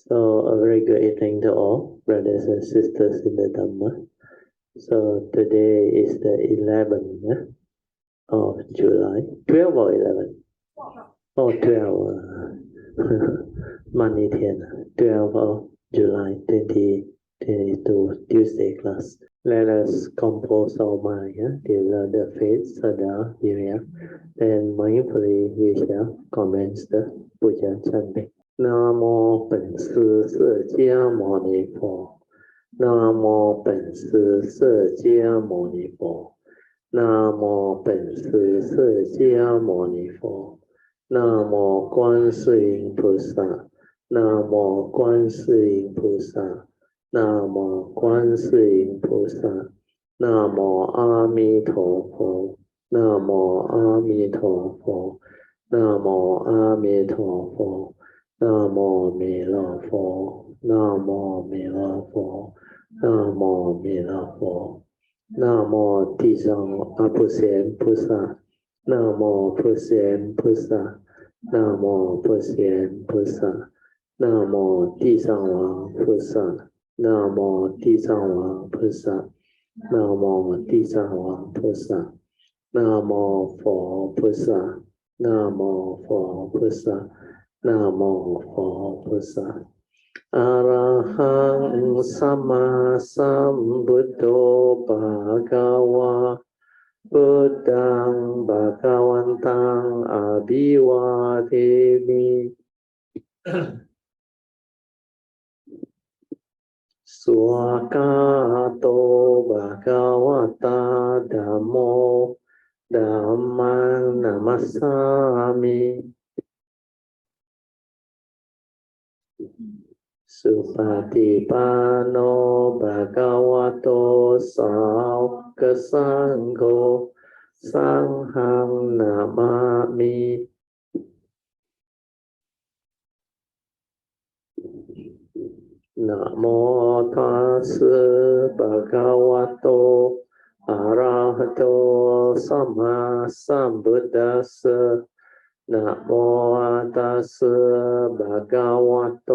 So a very good evening to all brothers and sisters in the Dharma. So today is the 11th of July. 12 or 11? Oh, 12. Monday 10. 12 of July 2022, Tuesday class. Let us compose our mind, develop the faith, Sada, Virya. Then mindfully we shall commence the Puja chanting. Nam mô Bổn Sư释迦牟尼佛。Nam mô Bổn Sư释迦牟尼佛。Nam mô Bổn Sư释迦牟尼佛。Nam mô观世音菩萨。Nam mô观世音菩萨。Nam mô观世音菩萨。Nam mô阿弥陀佛。Nam mô阿弥陀佛。Nam mô阿弥陀佛。南无弥勒佛，南无弥勒佛，南无弥勒佛，南无地藏阿普贤菩萨，南无普贤菩萨，南无普贤菩萨，南无地藏王菩萨，南无地藏王菩萨，南无地藏王菩萨，南无佛菩萨，南无佛菩萨。นะโมโพพุทธะอะระหังสัมมาสัมพุทโธภะคะวะพุทธังภะคะวันตังอะภิวาเทมิสุขโตภะคะวะตาธัมโมธัมมังนะมัสสามิสุปฏิปันโนภะคะวะโตสาวกสังโฆสังฆังนะมามินะโมตัสสะภะคะวะโตอะระหะโตสัมมาสัมพุทธัสสะนะโมตัสสะภะคะวะโต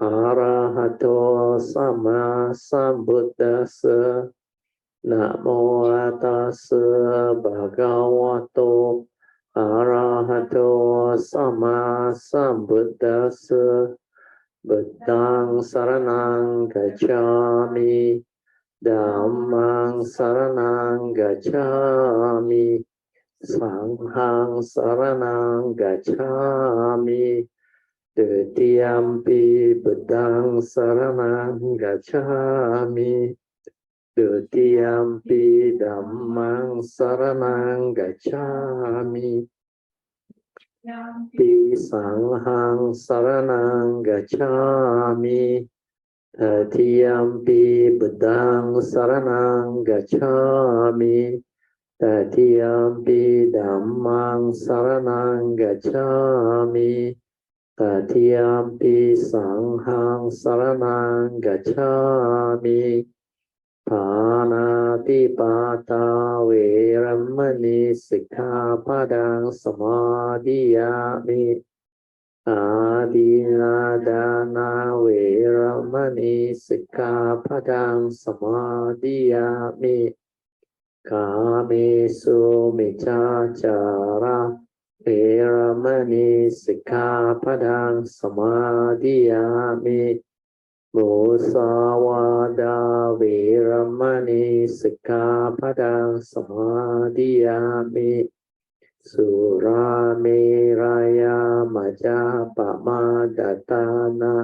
อะระหะโตสัมมาสัมพุทธัสสะนะโมตัสสะภะคะวะโตอะระหะโตสัมมาสัมพุทธัสสะบุตตังสรณังกัจฉามิธัมมังสรณังกัจฉามิสังฆังสรณังกัจฉามิตุติยมปิพุทธังสรณังกัจฉามิตุติยมปิธัมมังสรณังกัจฉามิติสังฆังสรณังกัจฉามิตติยมปิพุทธังสรณังกัจฉามิตติยมปิธัมมังสรณังกัจฉามิตติยมปิสังฆังสรณังกัจฉามิปานาติปาตาเวรมณีสิกขาปะทังสมาธิยามิอาทินนาดานาเวรมณีสิกขาปะทังสมาธิยามิกาเมสุมิจฉาจาระเวรมณีสิกขาปะทังสมาธิยามิมุสาวาทาเวรมณีสิกขาปะทังสมาธิยามิสุราเมรยามัจจาปมาดัฏฐานะ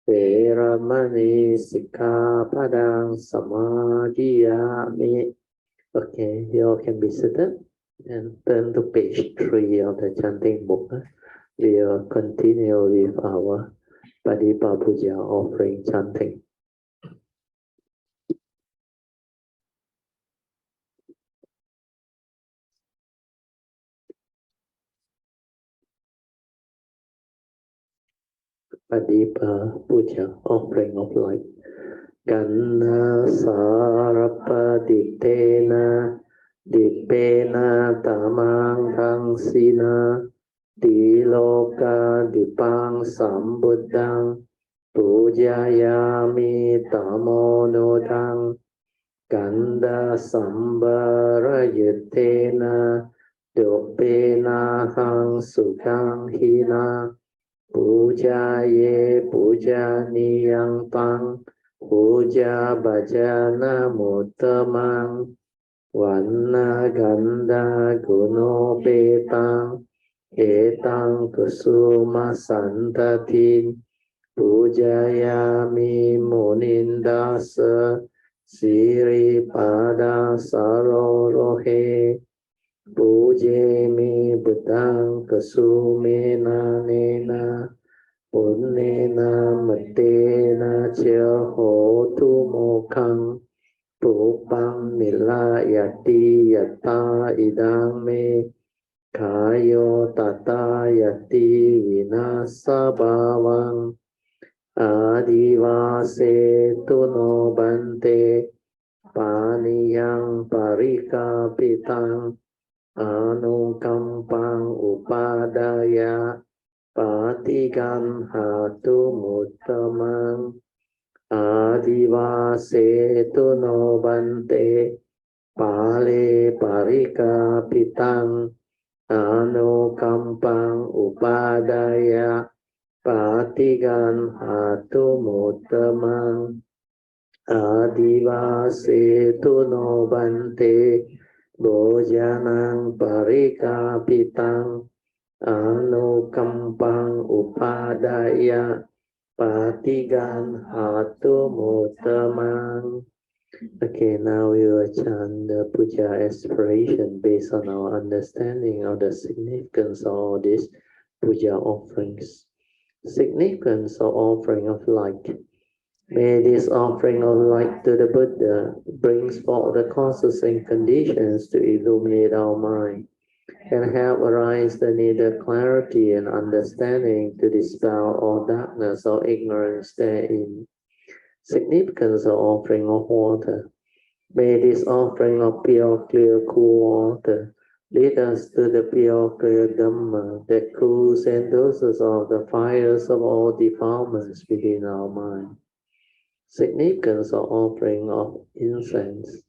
เวรมณีสิกขาปะทังสมาธิยามิ Okay, you all can be seated and turn to page 3 of the chanting book. We will continue with our Padipa Puja offering chanting. Padipa Puja offering of light. Ganna sarapadittena dippena tamang tangsina tiloka dipang sambuddhang Pujayami tamonodang Ganda sambarayutena Dopena hang sukang hina Pujaye pujaniyang tang Puja bhajana muttamang Vanna ganda guno petang Etang kusuma santatin Pujayami munindasa Siri pada sarorohe Pujemi budang kasumena nena Punnena matena cia hotu mokang Pupang nilayati yata idang me Kayo tata yati vinasa bhavang Adivase tuno bante Paniyang parikapitang Anukampang upadaya Patigan hatu muttamang Adivase tuno bante Pale parikapitang Anukampang upadaya Patigan hatu muttamang Adivase tuno bante Bojanang parikapitang Anukampang upadaya Patigan hatu muttamang. Okay, now we will chant the puja aspiration based on our understanding of the significance of all these puja offerings. Significance of offering of light. May this offering of light to the Buddha brings forth the causes and conditions to illuminate our mind and help arise the needed clarity and understanding to dispel all darkness or ignorance therein. Significance of offering of water. May this offering of pure, clear, cool water lead us to the pure, clear Dhamma that cools and doses off the fires of all defilements within our mind. Significance of offering of incense.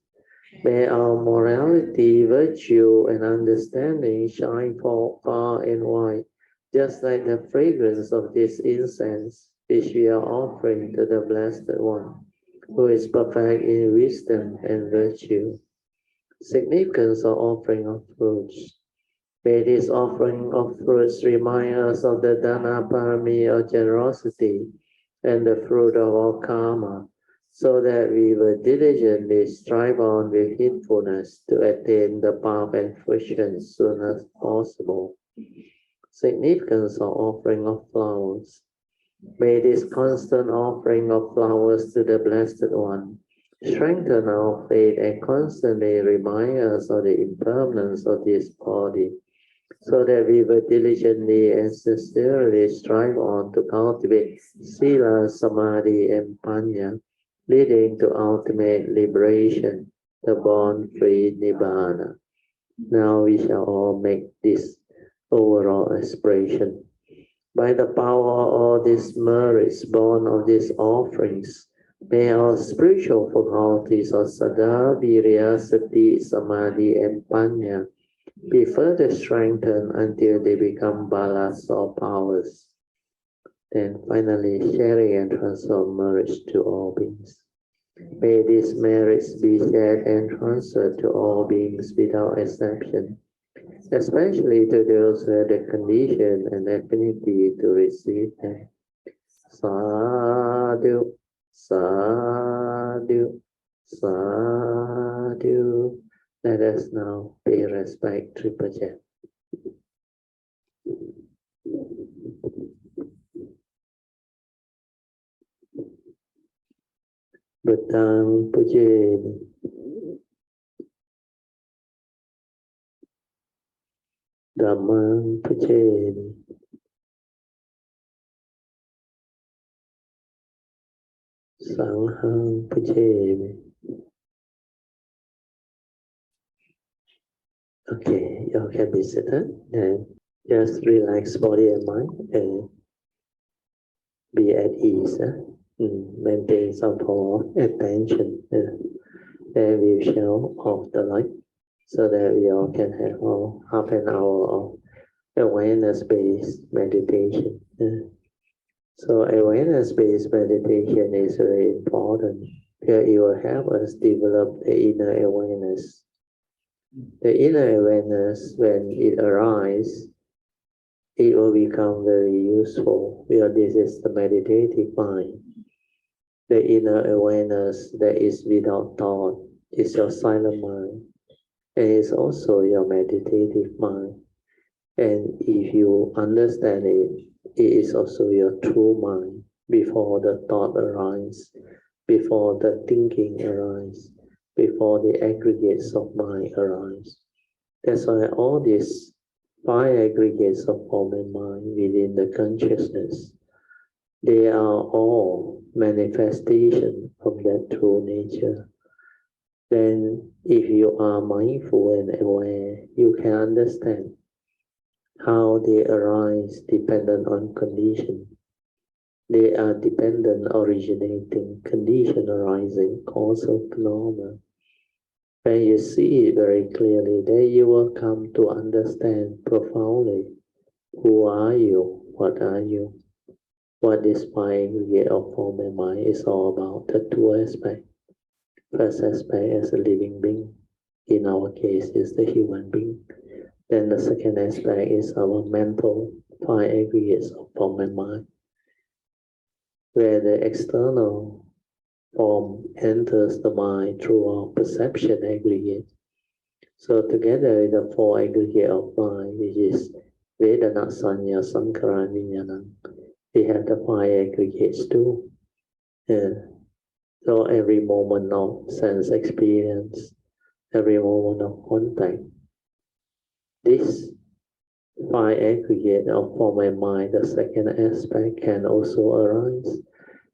May our morality, virtue, and understanding shine forth far and wide, just like the fragrance of this incense, which we are offering to the Blessed One, who is perfect in wisdom and virtue. Significance of offering of fruits. May this offering of fruits remind us of the Dana Parami of generosity and the fruit of our karma, so that we will diligently strive on with heedfulness to attain the path and fruition as soon as possible. Significance of offering of flowers. May this constant offering of flowers to the Blessed One strengthen our faith and constantly remind us of the impermanence of this body, so that we will diligently and sincerely strive on to cultivate Sila, Samadhi, and Panya, leading to ultimate liberation, the born-free Nibbana. Now we shall all make this overall aspiration. By the power of all these merits born of these offerings, may our spiritual faculties of Sada, Virya, Sati, Samadhi, and Panya be further strengthened until they become balas or powers. Then finally, sharing and transfer merits to all beings. May these merits be shared and transferred to all beings without exception, especially to those who have the condition and affinity to receive them. Sadhu, sadhu, sadhu. Let us now pay respect to Puja. Buddhang Pujeni. Dhammang Pujeni. Sanghang Pujeni. Okay, you all can be seated and just relax body and mind and be at ease, maintain some form of attention. Then we shall off the light so that we all can have half an hour of awareness-based meditation. So awareness-based meditation is very important because it will help us develop the inner awareness. The inner awareness, when it arises, it will become very useful because this is the meditative mind. The inner awareness that is without thought is your silent mind, and it's also your meditative mind. And if you understand it, it is also your true mind before the thought arises, before the thinking arises, before the aggregates of mind arise. That's why all these 5 aggregates of form and mind within the consciousness, they are all manifestation of that true nature. Then if you are mindful and aware, you can understand how they arise dependent on condition. They are dependent, originating, condition arising, causal phenomena. When you see it very clearly, then you will come to understand profoundly, who are you, what are you, what this 5 aggregate of form and mind is all about, the 2 aspects. First aspect as a living being, in our case is the human being. Then the second aspect is our mental 5 aggregates of form and mind, where the external form enters the mind through our perception aggregate. So together with the 4 aggregate of mind, which is Vedana, Sanya, Sankhara, and Vijnana, we have the 5 aggregates too. So every moment of sense experience, every moment of contact, this 5 aggregate of form and mind, the second aspect, can also arise.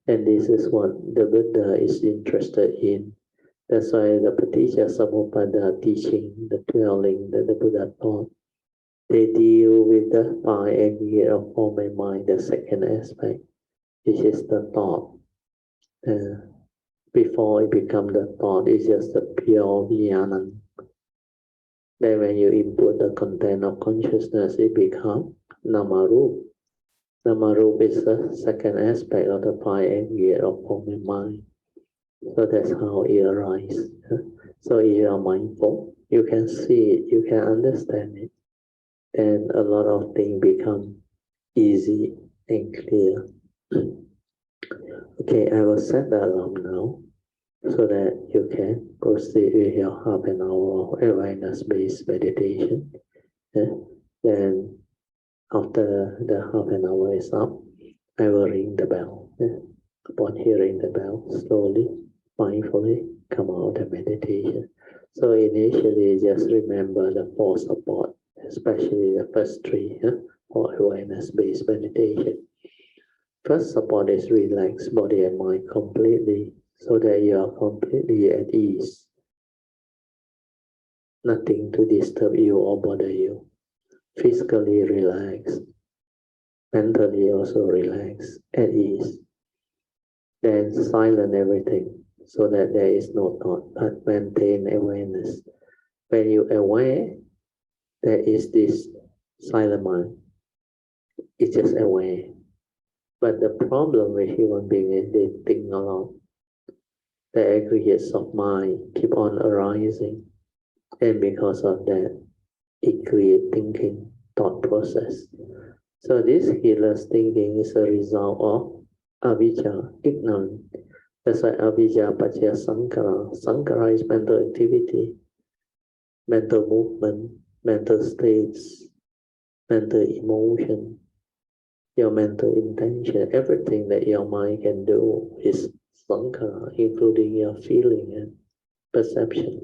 And this is what the Buddha is interested in. That's why the Paticca Samuppada teaching, the 12 links that the Buddha taught, they deal with the 5 aggregate of form and mind, the second aspect, which is the thought. Before it becomes the thought, it's just the pure vijnana. Then when you input the content of consciousness, it becomes Namarup. Namarup is the second aspect of the 5 aggregate of form and mind. So that's how it arises. So if you are mindful, you can see it, you can understand it, and a lot of things become easy and clear. Okay, I will set the alarm now so that you can proceed with your half an hour of awareness-based meditation. Then after the half an hour is up, I will ring the bell. Upon hearing the bell, slowly, mindfully come out of meditation. So initially, just remember the 4 support, especially the first 3 for awareness-based meditation. First support is relax body and mind completely, so that you are completely at ease. Nothing to disturb you or bother you. Physically relaxed, mentally also relaxed, at ease. Then silence everything, so that there is no thought, but maintain awareness. When you are aware, there is this silent mind. It's just aware. But the problem with human beings is they think a lot. The aggregates of mind keep on arising. And because of that, it creates thinking, thought process. So this heedless thinking is a result of avijja, ignorance. That's why avijja paccaya sankhara. Sankhara is mental activity, mental movement, mental states, mental emotion, your mental intention. Everything that your mind can do is sankhara, including your feeling and perception.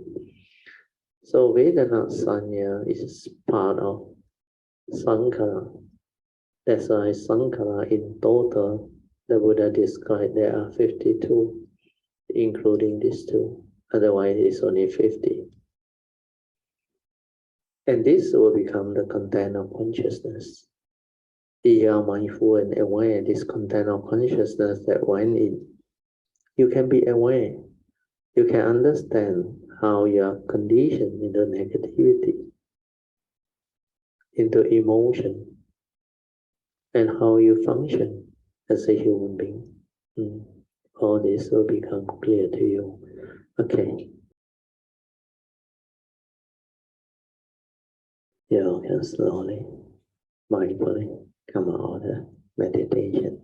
So Vedana Sanya is part of sankhara. That's why sankhara in total, the Buddha described there are 52, including these 2. Otherwise, it's only 50. And this will become the content of consciousness. you are mindful and aware this content of consciousness, that when you can be aware, you can understand how you are conditioned into negativity, into emotion, and how you function as a human being. All this will become clear to you. Okay. You can slowly, mindfully come out of meditation.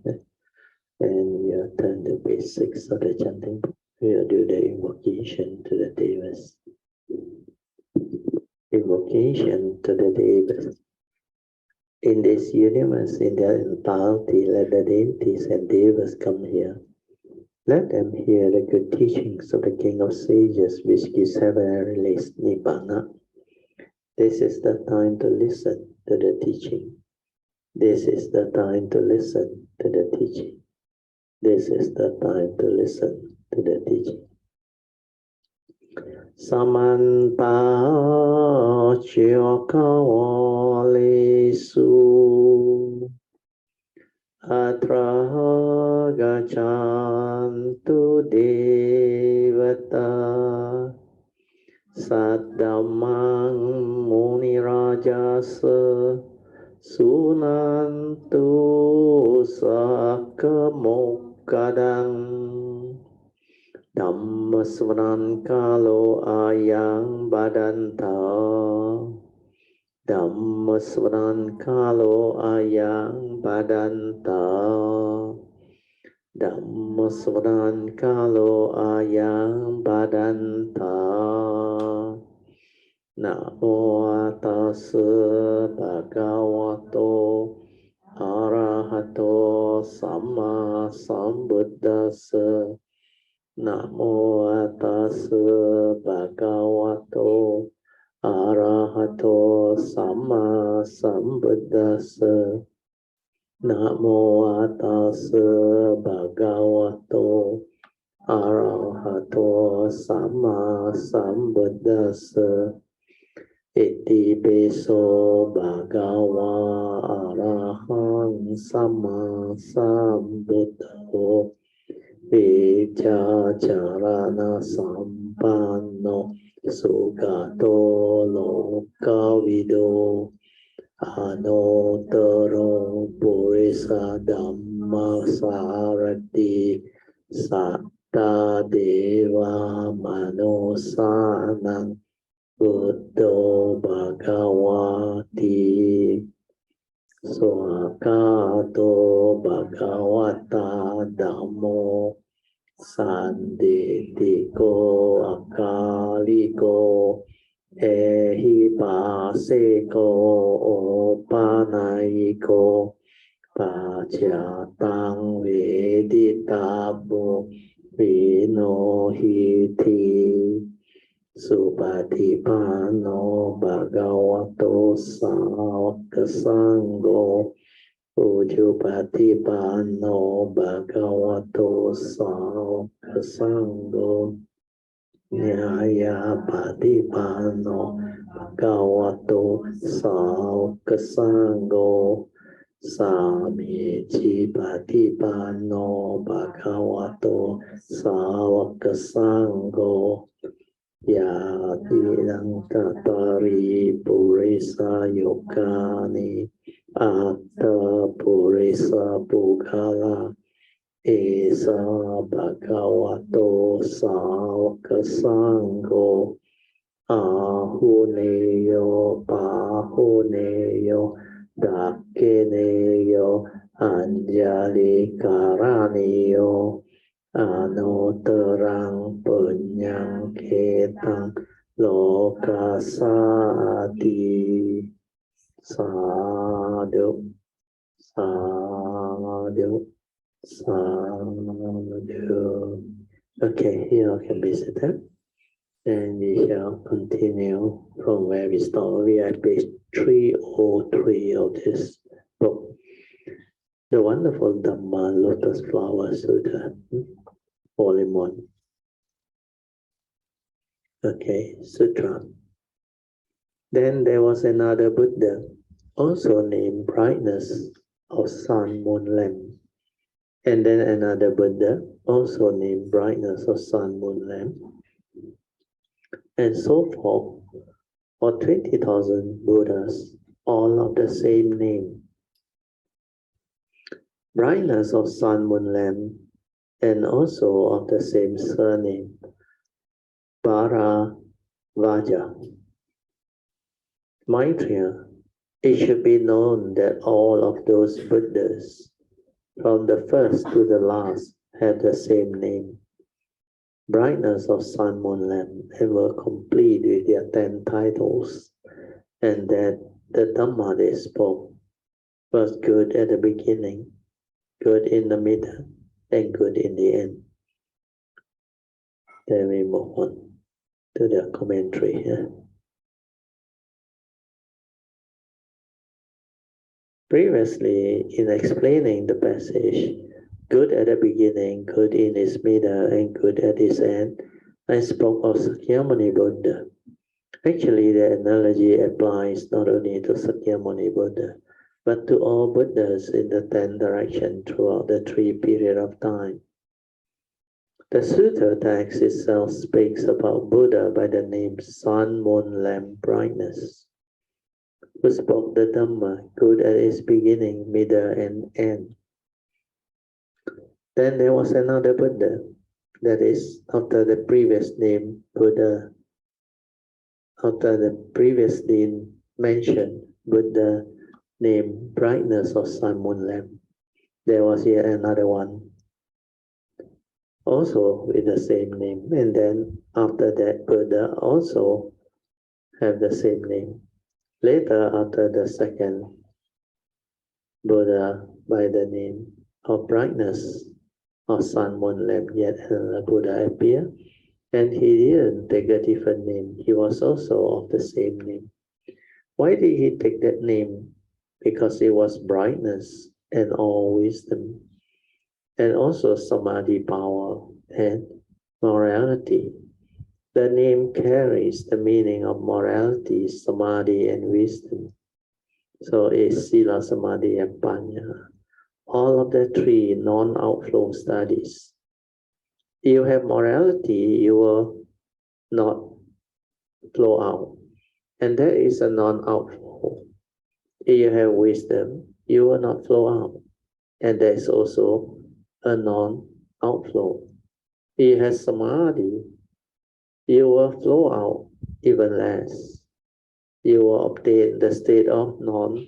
And you turn to page 6 of the chanting book. We'll do the invocation to the devas. Invocation to the devas. In this universe, in their entirety, let the deities and devas come here. Let them hear the good teachings of the King of Sages, which gives heaven released Nibbana. This is the time to listen to the teaching. This is the time to listen to the teaching. This is the time to listen to the teaching. Samanta Chokawalisu Atra Gachantu Devata Saddamang Munirajasa Sunantu Sakamokadang Dhammasvanan Kalo Ayang Badanta Dhammasvanan Kalo Ayang Badanta Dhammasvanan Kalo Ayang Badanta Namo Tassa Bhagavato Arahato Samma Sambuddhassa Namo Tassa Bhagavato Arahato Samma Sambuddhassa Namo Tassa Bhagavato Arahato Samma Sambuddhassa Iti Beso Bhagava Arahang Samma Sambuddho Vicha Charana Sampanno Sugato Lokavido Anotaro Purisa Dhamma Sarati Satta Deva Manosanang Buddho Bhagavati Swakato Bhagavata Dhammo Sanditiko Akaliko Ehipaseko Opanayiko Pachatang Veditabo Vinohiti Supatipano Bhagavato Sāvaka Sangho Ujupatipano Bhagavato Sāvaka Sangho Nyaya Patipano Bhagavato Sāvaka Sangho Samichi Patipano Bhagavato Sāvaka Sangho Yadinang Tatari Purisa Yokani Atta Purisa Pukala Esa Bhagavato Sāvaka Sangho Ahuneyo Pahuneyo Dakeneyo Anjali Karaniyo Anotarang Punyang Ketang Lokasati Sadhu Sadhu Sadhu. Okay, here can be seated. And we shall continue from where we started. We are at page 303 of this book. The wonderful Dhamma Lotus Flower Sutra, volume 1. Okay, Sutra. Then there was another Buddha, also named Brightness, of sun, moon, lamp. And then another Buddha, also named brightness of sun, moon, lamp. And so forth, for 20,000 Buddhas, all of the same name. Brightness of sun, moon, lamp, and also of the same surname, Vaja. Maitreya, it should be known that all of those Buddhas, from the first to the last, have the same name, brightness of sun, moon, lamp, and were complete with their 10 titles, and that the Dhamma they spoke was good at the beginning, good in the middle, and good in the end. Then we move on to the commentary here. Previously, in explaining the passage, good at the beginning, good in its middle, and good at its end, I spoke of Sakyamuni Buddha. Actually, the analogy applies not only to Sakyamuni Buddha, but to all Buddhas in the 10 directions throughout the 3 periods of time. The Sutta text itself speaks about Buddha by the name Sun, Moon, Lamp, Brightness, who spoke the Dhamma good at its beginning, middle, and end. Then there was another Buddha, that is, after the previous name Buddha, after the previously mentioned Buddha named Brightness of Sun, Moon, Lamp, there was yet another one, also with the same name. And then after that, Buddha also have the same name. Later, after the second Buddha by the name of Brightness of Sun, Moon, Lamp, yet another Buddha appeared, and he didn't take a different name. He was also of the same name. Why did he take that name? Because it was brightness and all wisdom, and also samadhi power and morality. The name carries the meaning of morality, samadhi, and wisdom. So it's sila, samadhi, and panya. All of the 3 non-outflow studies. If you have morality, you will not flow out. And that is a non-outflow. If you have wisdom, you will not flow out. And that is also a non-outflow. If you have samadhi, you will flow out even less. You will obtain the state of non-outflow,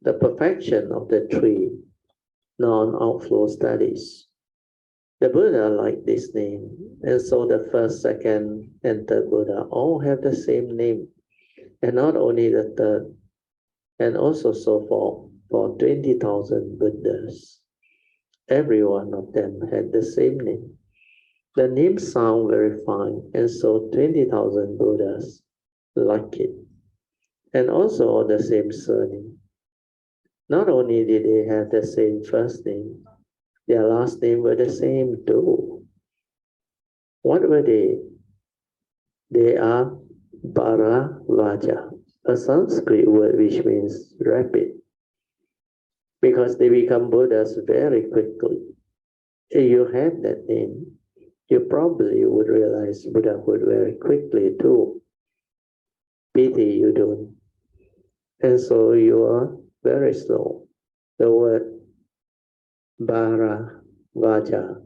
the perfection of the 3 non-outflow studies. The Buddha liked this name, and so the first, second, and third Buddha all have the same name, and not only the third, and also so forth for 20,000 Buddhas. Every one of them had the same name. The names sound very fine, and so 20,000 Buddhas like it, and also the same surname. Not only did they have the same first name, their last name were the same too. What were they? They are Vaja, a Sanskrit word which means rapid, because they become Buddhas very quickly. If you had that name, you probably would realize Buddhahood very quickly too. Pity you don't. And so you are very slow. The word Vaja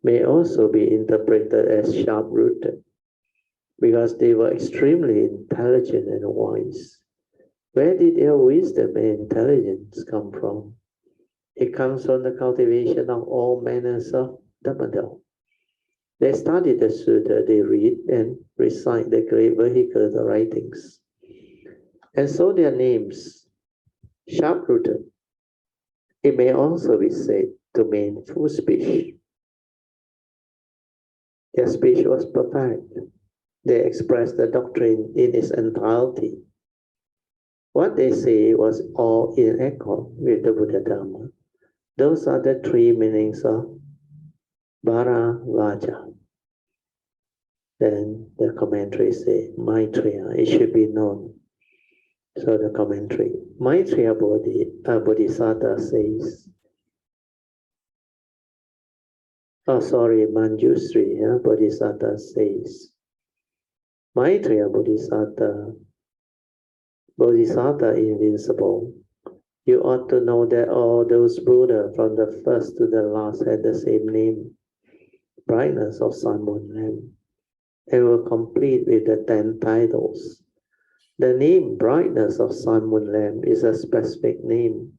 may also be interpreted as sharp-rooted, because they were extremely intelligent and wise. Where did their wisdom and intelligence come from? It comes from the cultivation of all manners of Dhamma. They study the Sutta, they read and recite the great vehicle, the writings. And so their names, sharp-rooted, it may also be said to mean full speech. Their speech was perfect. They expressed the doctrine in its entirety. What they say was all in accord with the Buddha Dharma. Those are the 3 meanings of Vaja. Then the commentary say, Maitreya, it should be known So the commentary. Maitreya Bodhisattva says, Manjusri Bodhisattva says, Maitreya Bodhisattva invincible. You ought to know that all those Buddha from the first to the last had the same name, brightness of sun, moon, lamp. They were complete with the 10 titles. The name brightness of sun, moon, lamp is a specific name.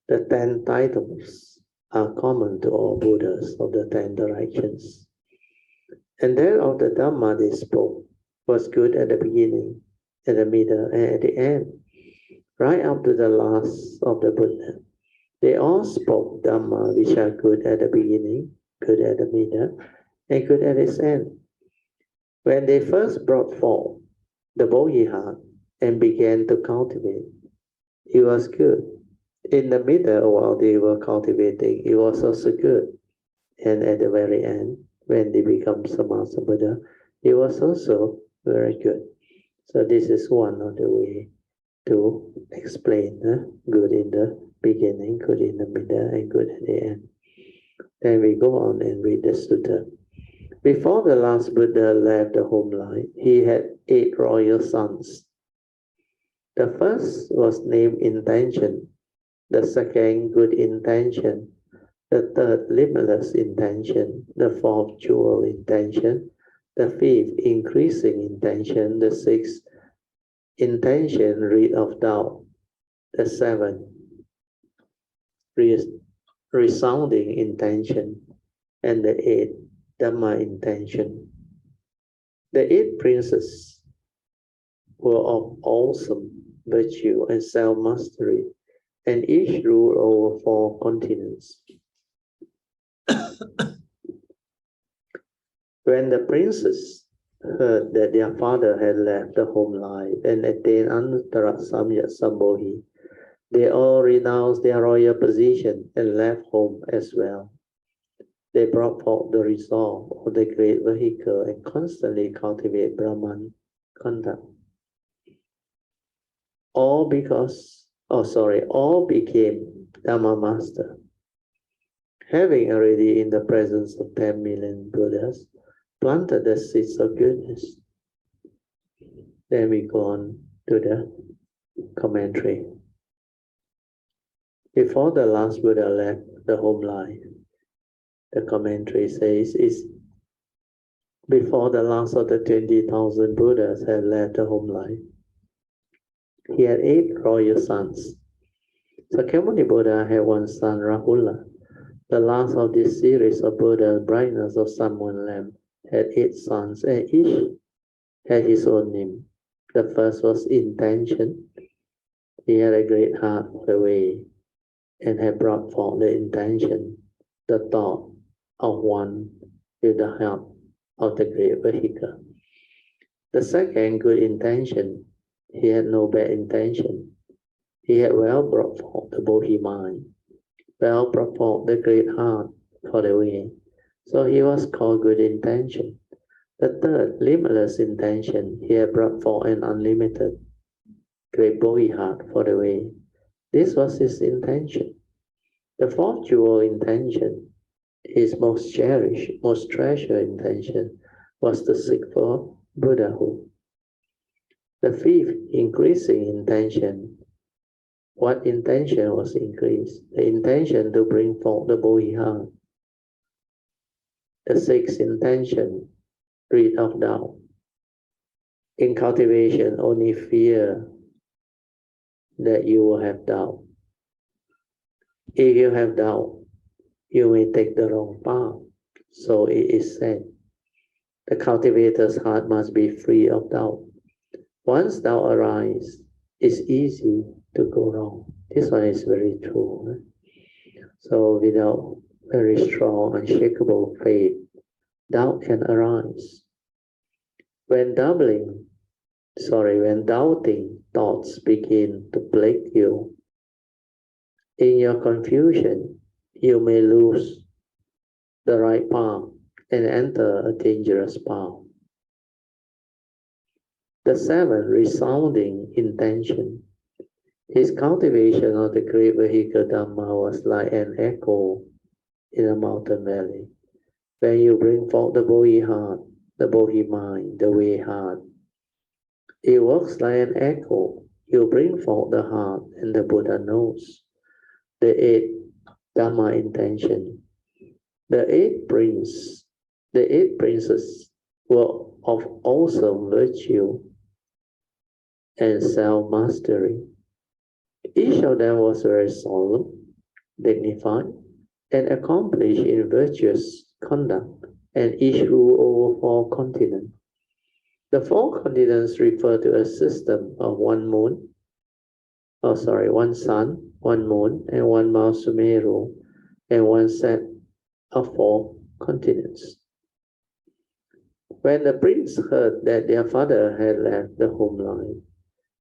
The 10 titles are common to all Buddhas of the 10 directions. And that of the Dharma they spoke was good at the beginning, at the middle, and at the end, right up to the last of the Buddha. They all spoke Dhamma which are good at the beginning, good at the middle, and good at its end. When they first brought forth the Bodhisattva and began to cultivate, it was good. In the middle, while they were cultivating, it was also good. And at the very end, when they become Sammasa Buddha, it was also very good. So this is one of the way to explain good in the beginning, good in the middle, and good at the end. Then we go on and read the sutta. Before the last Buddha left the home life, he had 8 royal sons. The first was named Intention, the second Good Intention, the third Limitless Intention, the fourth Jewel Intention, the fifth Increasing Intention, the sixth Intention Rid of Doubt, the seventh Resounding Intention, and the eighth Dhamma Intention. The 8 princes were of awesome virtue and self-mastery, and each ruled over 4 continents. When the princes heard that their father had left the home life and attained Anuttara Samyak Sambodhi, they all renounced their royal position and left home as well. They brought forth the resolve of the great vehicle and constantly cultivate Brahman conduct. All became Dhamma master. Having already in the presence of 10 million Buddhas, planted the seeds of goodness. Then we go on to the commentary. Before the last Buddha left the home life, the commentary says, before the last of the 20,000 Buddhas had left the home life, he had 8 royal sons. Sakyamuni Buddha had 1 son, Rahula. The last of this series of Buddha's brightness of sun, moon, lamp had 8 sons, and each had his own name. The first was Intention. He had a great heart for the way and had brought forth the intention, the thought of one with the help of the great vehicle. The second, Good Intention. He had no bad intention. He had well brought forth the Bodhi mind, well brought forth the great heart for the way. So he was called Good Intention. The third, Limitless Intention. He had brought forth an unlimited great Bodhi heart for the way. This was his intention. The fourth Jewel Intention, his most cherished, most treasured intention, was to seek for Buddhahood. The fifth, Increasing Intention. What intention was increased? The intention to bring forth the Bodhi heart. The sixth intention, rid of doubt. In cultivation, only fear that you will have doubt. If you have doubt, you may take the wrong path. So it is said, the cultivator's heart must be free of doubt. Once doubt arises, it's easy to go wrong. This one is very true. So without very strong, unshakable faith, doubt can arise. When doubting thoughts begin to plague you, in your confusion, you may lose the right path and enter a dangerous path. The seventh, resounding intention. His cultivation of the great vehicle Dharma was like an echo in a mountain valley. When you bring forth the Bodhi heart, the Bodhi mind, the way heart, it works like an echo. You bring forth the heart and the Buddha knows. The eighth, Dharma intention. The eight princes were of awesome virtue and self-mastery. Each of them was very solemn, dignified, and accomplished in virtuous conduct, and each ruled over 4 continents. The 4 continents refer to a system of one sun, 1 moon, and 1 Mount Sumeru, and 1 set of 4 continents. When the prince heard that their father had left the home life,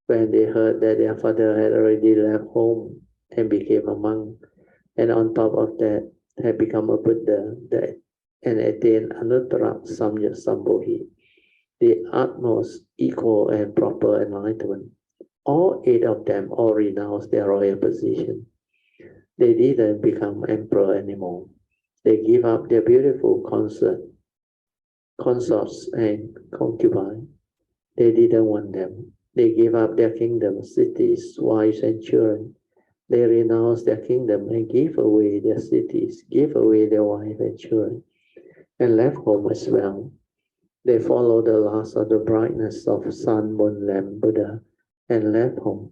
when they heard that their father had already left home and became a monk, and on top of that had become a Buddha and attained Anuttara Samya Sambodhi, the utmost equal and proper enlightenment, all 8 of them all renounced their royal position. They didn't become emperor anymore. They give up their beautiful consorts and concubines. They didn't want them. They gave up their kingdoms, cities, wives, and children. They renounced their kingdom and gave away their cities, gave away their wives and children, and left home as well. They followed the last of the brightness of Sun, Moon, Lamp, Buddha, and left home.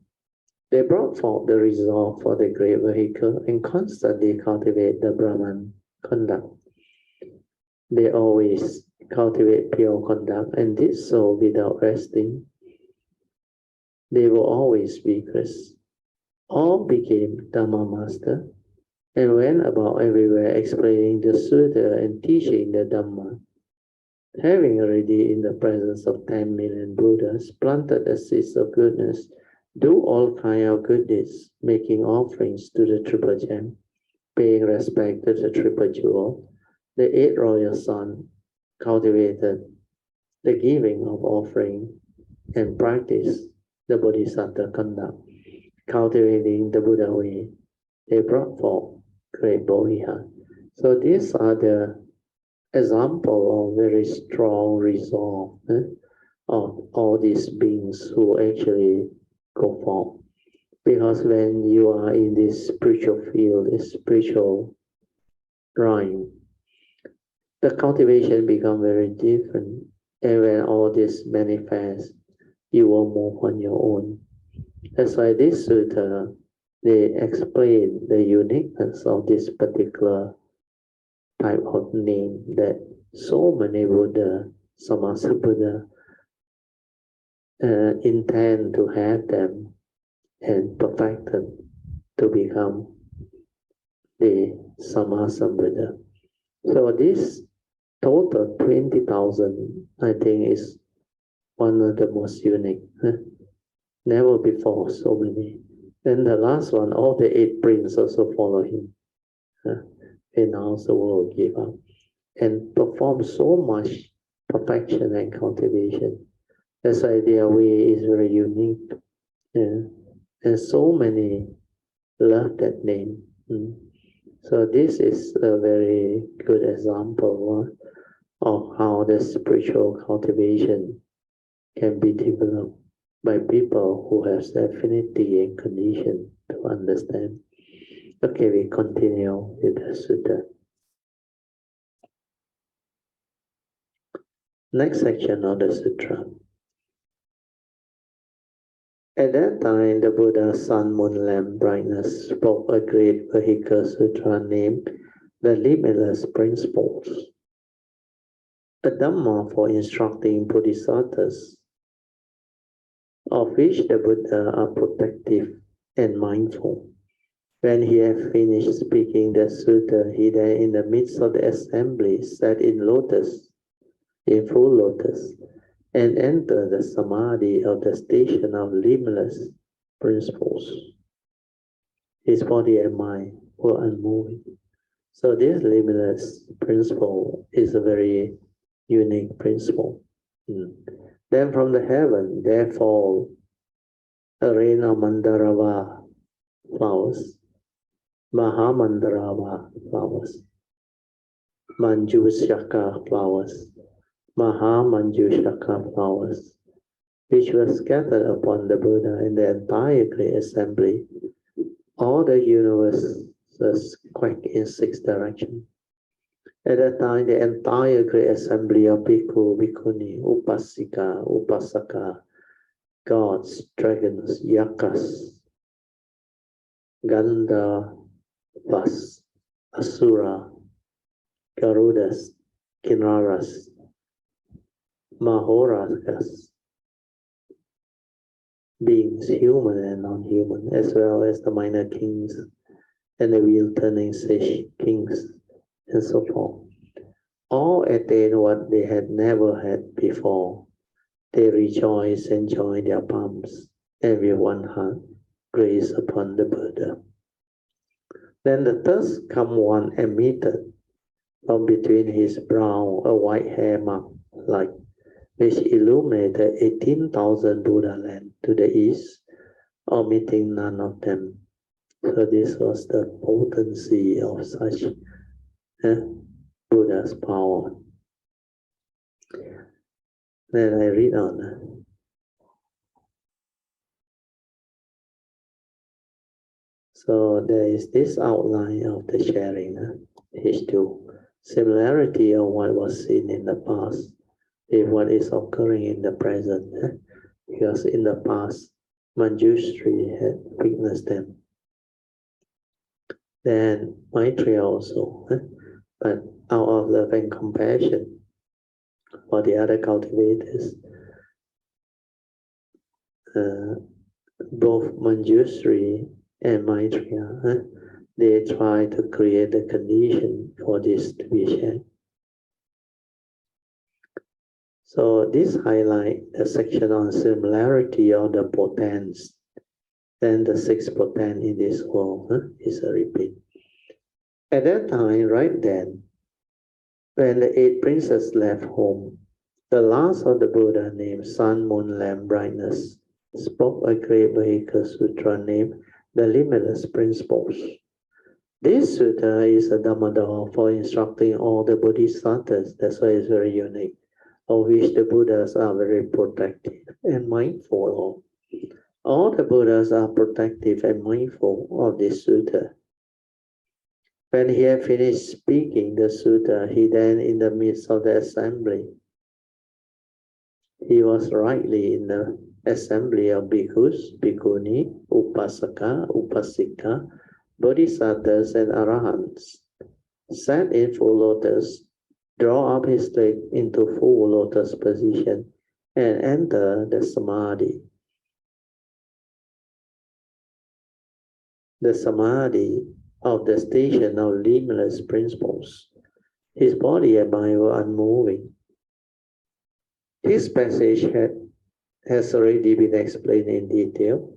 They brought forth the resolve for the great vehicle and constantly cultivate the Brahman conduct. They always cultivate pure conduct and did so without resting. They were always vigorous. All became Dhamma master and went about everywhere explaining the Sutra and teaching the Dhamma. Having already in the presence of 10 million Buddhas planted the seeds of goodness, do all kinds of good deeds, making offerings to the Triple Gem, paying respect to the Triple Jewel, the 8 royal sons cultivated the giving of offering and practiced the Bodhisattva conduct, cultivating the Buddha way. They brought forth great Bodhisattva. So these are the example of very strong resolve of all these beings who actually go forth. Because when you are in this spiritual field, this spiritual line, the cultivation becomes very different. And when all this manifests, you will move on your own. That's why this sutta, they explain the uniqueness of this particular type of name, that so many Buddha, Sammasambuddha, intend to have them and perfect them to become the Sammasambuddha. So this total 20,000, I think, is one of the most unique. Never before so many. Then the last one, all the 8 princes also follow him. And also the world give up and perform so much perfection and cultivation. That's why their way is very unique. And so many love that name. So this is a very good example of how the spiritual cultivation can be developed by people who have the affinity and condition to understand. Okay, we continue with the sutta. Next section of the sutra. At that time, the Buddha, Sun, Moon, Lamp, Brightness spoke a great vehicle sutra named the Limitless Principles, a Dhamma for instructing Bodhisattvas, of which the Buddha are protective and mindful. When he had finished speaking the sutta, he then in the midst of the assembly sat in full lotus, and entered the samadhi of the station of limitless principles. His body and mind were unmoving. So this limitless principle is a very unique principle. Then from the heaven there fall a rain of Mandarava flowers, Mahamandarava flowers, Manjushaka flowers, Mahamanjushaka flowers, which were scattered upon the Buddha and the entire great assembly. All the universes quack in 6 directions. At that time, the entire great assembly of Bhikkhu, Bhikkhuni, Upasika, Upasaka, gods, dragons, yakas, Gandharvas, Asura, Garudas, Kinnaras, Mahoragas, beings human and non-human, as well as the minor kings and the wheel-turning sage kings, and so forth. All attain what they had never had before. They rejoice and join their palms, and with one heart grace upon the Buddha. Then the third come one emitted from between his brow a white hair mark light, which illuminated 18,000 Buddha land to the east, omitting none of them. So this was the potency of such Buddha's power. Then I read on. So there is this outline of the sharing, H2. Similarity of what was seen in the past with what is occurring in the present. Because in the past, Manjushri had witnessed them. Then Maitreya also, but out of love and compassion for the other cultivators, both Manjushri and Maitreya, they try to create the condition for this to be shared. So this highlights the section on similarity of the potents. Then the 6 potent in this world is a repeat. At that time, right then, when the 8 princes left home, the last of the Buddha named Sun, Moon, Lamp, Brightness spoke a great Vahika Sutra named the Limitless Principles. This sutra is a Dhammador for instructing all the Bodhisattvas. That's why it's very unique, of which the Buddhas are very protective and mindful of. All the Buddhas are protective and mindful of this sutta. When he had finished speaking the sutta, he then, in the midst of the assembly, he was rightly in the assembly of bhikkhus, bhikkhuni, upasaka, upasika, bodhisattvas, and arahants, sat in full lotus, draw up his leg into full lotus position, and enter the samadhi. The samadhi of the station of limitless principles. His body and mind were unmoving. This passage has already been explained in detail,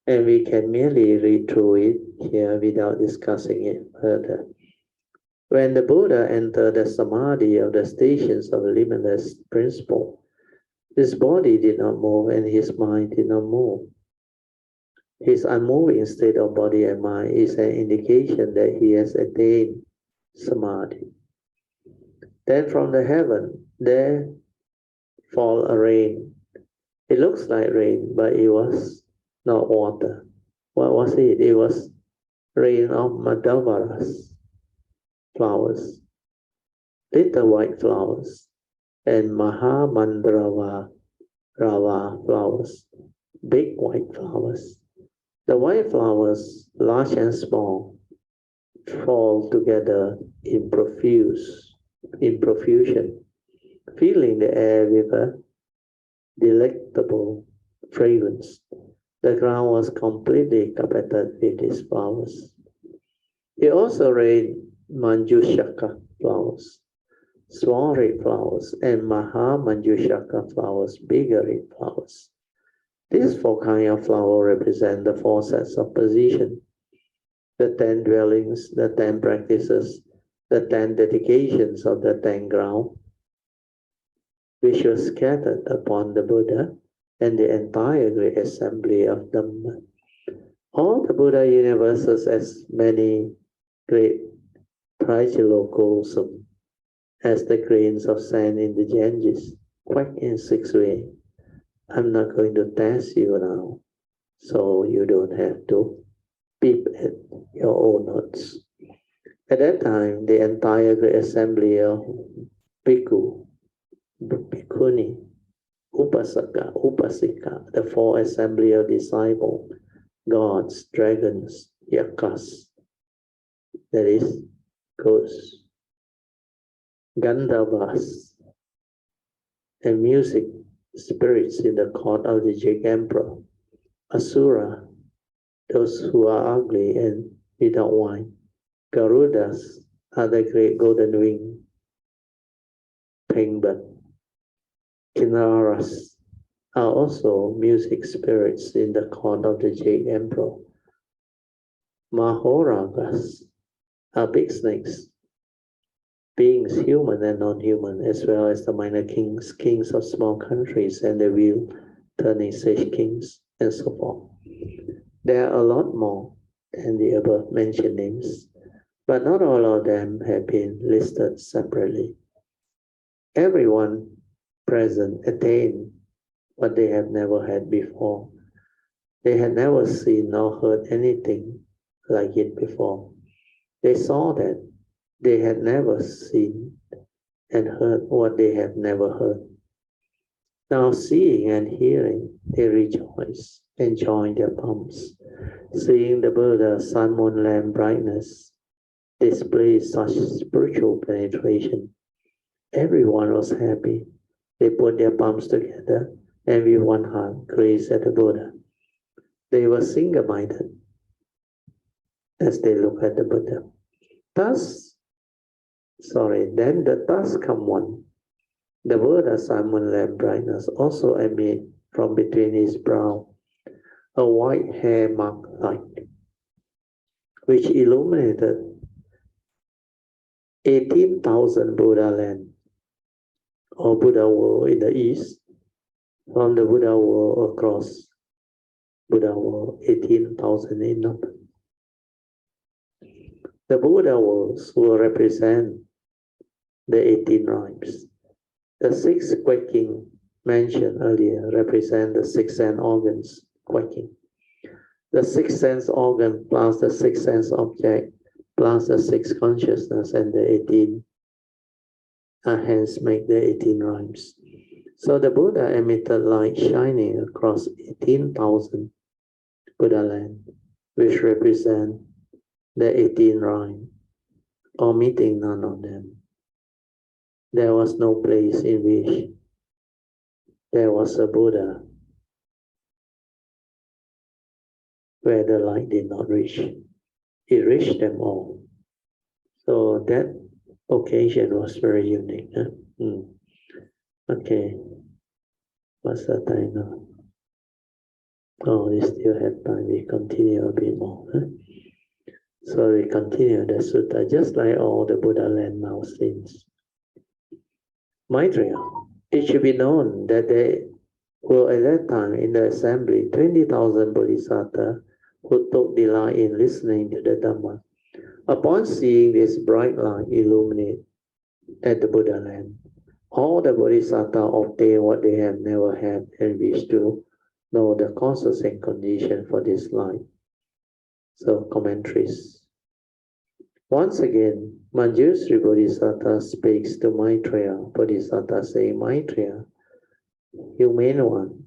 and we can merely read through it here without discussing it further. When the Buddha entered the samadhi of the stations of limitless principle, his body did not move and his mind did not move. His unmoving state of body and mind is an indication that he has attained samadhi. Then from the heaven, there fall a rain. It looks like rain, but it was not water. What was it? It was rain of Madavaras, flowers, little white flowers, and Mahamandarava flowers, big white flowers. The white flowers, large and small, fall together in profusion, filling the air with a delectable fragrance. The ground was completely carpeted with these flowers. It also rained Manjushaka flowers, small red flowers, and Mahamanjushaka flowers, bigger red flowers. These 4 kinds of flowers represent the 4 sets of position, the 10 dwellings, the 10 practices, the 10 dedications of the 10 ground, which was scattered upon the Buddha and the entire great assembly of Dhamma. All the Buddha universes as many great Prajalokosum as the grains of sand in the Ganges, quack in 6 ways. I'm not going to test you now, so you don't have to peep at your own notes. At that time, the entire great assembly of Bhikkhu, Bhikkhuni, Upasaka, Upasika, the 4 assembly of disciples, gods, dragons, yakas, that is, ghosts, Gandharvas, and music spirits in the court of the Jade Emperor, Asura, those who are ugly and without wine, Garudas are the great golden wing, Pengbird, Kinnaras are also music spirits in the court of the Jade Emperor. Mahoragas are big snakes, beings human and non-human, as well as the minor kings, kings of small countries, and the wheel turning sage kings, and so forth. There are a lot more than the above mentioned names, but not all of them have been listed separately. Everyone present attained what they had never had before. They had never seen nor heard anything like it before. They saw that they had never seen and heard what they had never heard. Now seeing and hearing, they rejoice and join their palms. Seeing the Buddha, sun, moon, lamp brightness displays such spiritual penetration, everyone was happy. They put their palms together and with one heart gazed at the Buddha. They were single-minded as they look at the Buddha. Then the thus come one. The Buddha, sun, moon, lamp brightness also emit from between his brow a white hair mark light, which illuminated 18,000 Buddha land or Buddha world in the east, from the Buddha world across Buddha world, 18,000 in number. The Buddha worlds will represent the 18 rhymes. The 6 quaking mentioned earlier represent the 6 sense organs quaking. The 6 sense organ plus the 6 sense object plus the 6 consciousness and the 18 hence make the 18 rhymes. So the Buddha emitted light shining across 18,000 Buddha land, which represent the 18 rhymes, omitting none of them. There was no place in which there was a Buddha where the light did not reach. It reached them all. So that occasion was very unique. Huh? Okay, what's the time now? Oh, we still have time. We continue a bit more. Huh? So we continue the sutta, just like all the Buddha land now since. Maitreya, it should be known that there were at that time in the assembly 20,000 bodhisattvas who took delight in listening to the Dhamma. Upon seeing this bright light illuminate at the Buddha land, all the bodhisattvas obtained what they have never had and wished to know the causes and conditions for this light. So, commentaries. Once again, Manjusri Bodhisattva speaks to Maitreya. Bodhisattva saying, Maitreya, humane one,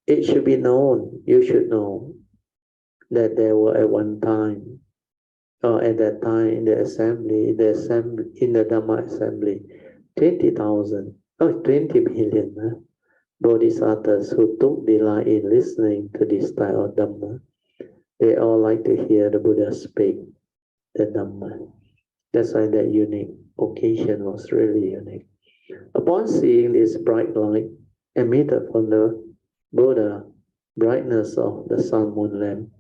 it should be known, you should know, that there were at one time, or at that time in the assembly, in the Dhamma assembly, 20 million bodhisattvas who took delight in listening to this style of Dhamma. They all like to hear the Buddha speak the Dhamma. That's why that unique occasion was really unique. Upon seeing this bright light emitted from the Buddha, brightness of the sun, moon, lamp,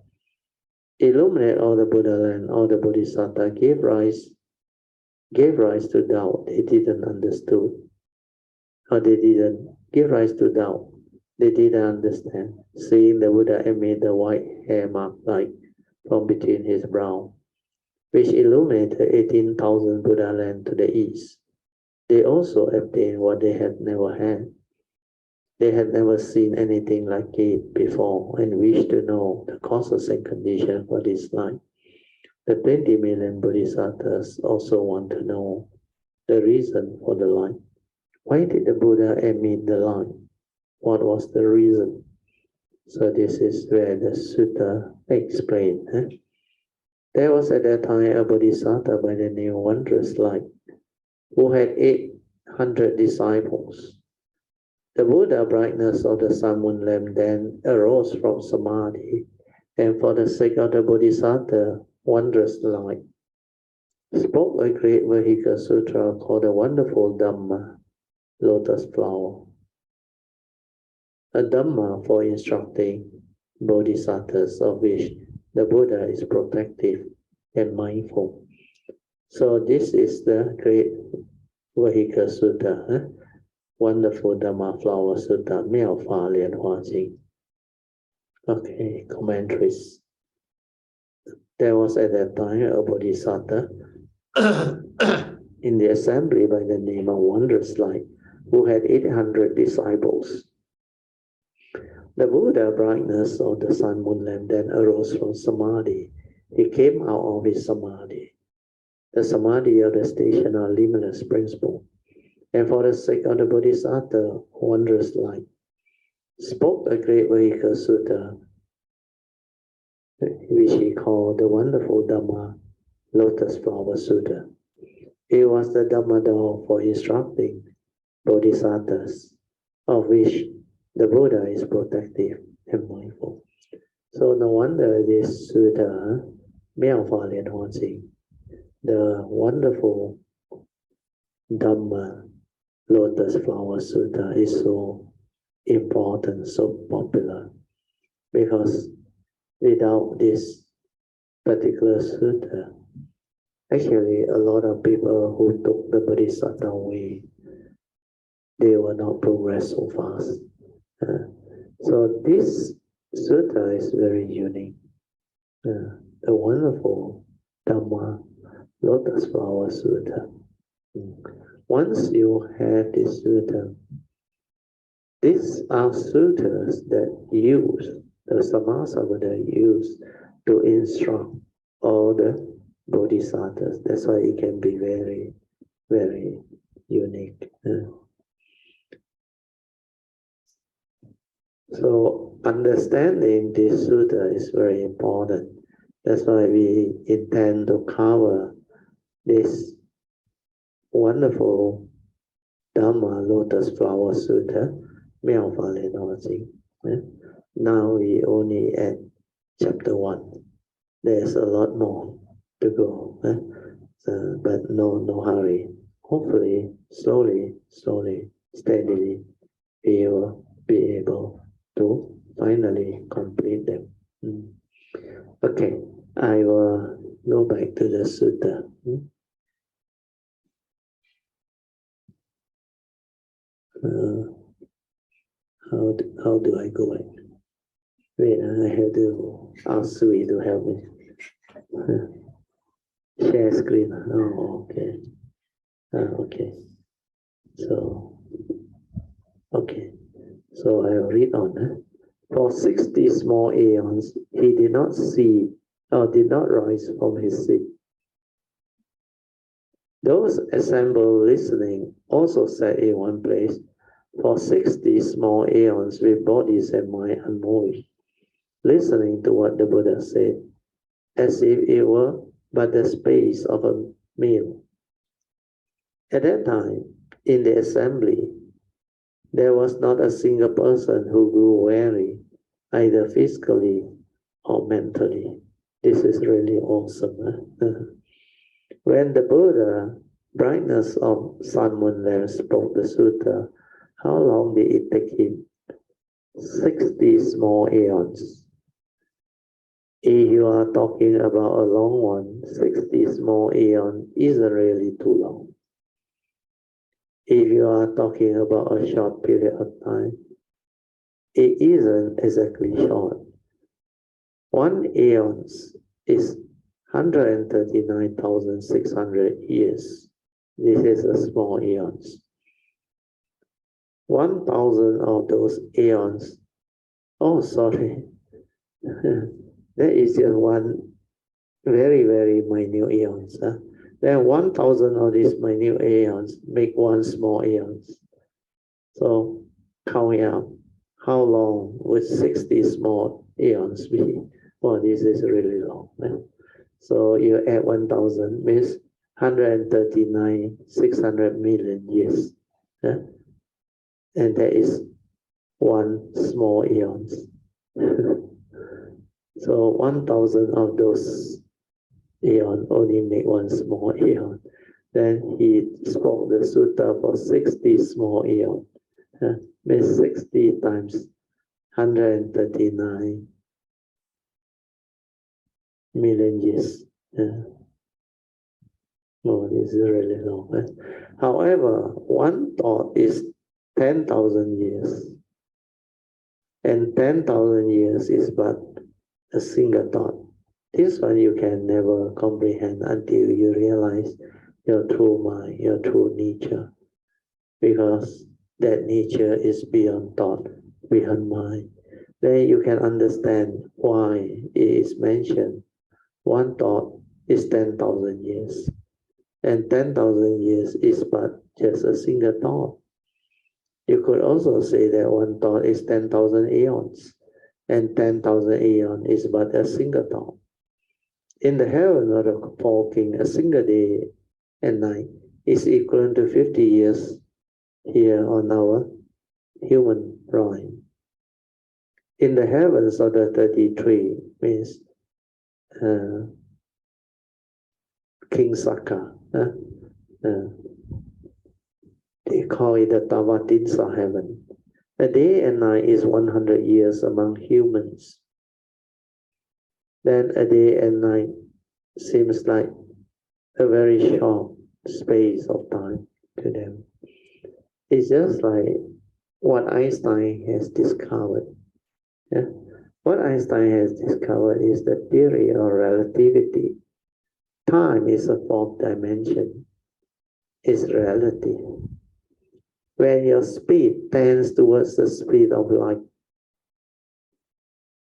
illuminate all the Buddha land, all the Bodhisattva gave rise to doubt. They didn't understood or they didn't give rise to doubt. They didn't understand. Seeing the Buddha emit the white hair mark light from between his brow, which illuminated 18,000 Buddha land to the east. They also obtained what they had never had. They had never seen anything like it before and wished to know the causes and conditions for this light. The 20 million Bodhisattvas also want to know the reason for the light. Why did the Buddha emit the light? What was the reason? So this is where the sutta explained. There was at that time a Bodhisattva by the name Wondrous Light, who had 800 disciples. The Buddha brightness of the sun, moon, lamp then arose from Samadhi, and for the sake of the Bodhisattva, Wondrous Light, spoke a great vehicle sutra called the Wonderful Dhamma, Lotus Flower. A Dhamma for instructing Bodhisattvas, of which the Buddha is protective and mindful. So this is the great vehicle sutra, Wonderful Dhamma Flower Sutta, 妙法蓮華經. Okay, commentaries. There was at that time a Bodhisattva in the assembly by the name of Wondrous Light, who had 800 disciples. The Buddha brightness of the sun, moon, lamp then arose from Samadhi. He came out of his Samadhi. The Samadhi of the station of limitless principle. And for the sake of the Bodhisattva, Wondrous Light, spoke a great vehicle sutta, which he called the Wonderful Dhamma, Lotus Flower Sutta. It was the Dhamma door for instructing Bodhisattvas, of which the Buddha is protective and mindful. So no wonder this sutta, 妙法蓮華經, the Wonderful Dhamma Lotus Flower Sutta is so important, so popular, because without this particular sutta, actually a lot of people who took the Bodhisattva way, they will not progress so fast. So this sutta is very unique. The Wonderful Dhamma Lotus Flower Sutta. Once you have this sutta, these are suttas that use, the Sammasabada use to instruct all the Bodhisattvas. That's why it can be very, very unique. So understanding this sutta is very important. That's why we intend to cover this Wonderful Dhamma Lotus Flower Sutta, 妙法蓮華經. Now we only at chapter 1. There's a lot more to go, but no hurry. Hopefully, slowly, steadily, we will be able to finally complete them. Okay, I will go back to the sutta. How do I go back? Wait, I have to ask Sui to help me. Share screen. Oh, okay. Okay. So, okay. So I'll read on. For 60 small aeons, he did not see or did not rise from his seat. Those assembled listening also sat in one place for 60 small aeons with bodies and mind unmoved, listening to what the Buddha said, as if it were but the space of a meal. At that time, in the assembly, there was not a single person who grew weary, either physically or mentally. This is really awesome. When the Buddha, brightness of sun, moon, lamp, spoke the sutta, how long did it take him? 60 small aeons. If you are talking about a long one, 60 small aeons isn't really too long. If you you are talking about a short period of time, it isn't exactly short. 1 aeon is 139,600 years. This is a small aeons. 1,000 of those aeons, oh sorry, that is just one very, very minute aeons. Then 1,000 of these minute aeons make one small aeons. So count out, how long would 60 small aeons be? Well, this is really long. So you add 1,000 means 139,600 million years. And that is one small aeons. So 1,000 of those aeon only make one small aeon. Then he spoke the sutta for 60 small aeon. Means 60 times 139 million years. Oh, this is really long. However, one thought is 10,000 years. And 10,000 years is but a single thought. This one you can never comprehend until you realize your true mind, your true nature. Because that nature is beyond thought, beyond mind. Then you can understand why it is mentioned. One thought is 10,000 years. And 10,000 years is but just a single thought. You could also say that one thought is 10,000 aeons. And 10,000 aeon is but a single thought. In the heaven of the four kings, a single day and night is equivalent to 50 years here on our human rhyme. In the heavens of the 33 means King Saka. They call it the Tavatinsa heaven. A day and night is 100 years among humans. Then a day and night seems like a very short space of time to them. It's just like what Einstein has discovered. What Einstein has discovered is the theory of relativity. Time is a fourth dimension. It's relative. When your speed tends towards the speed of light,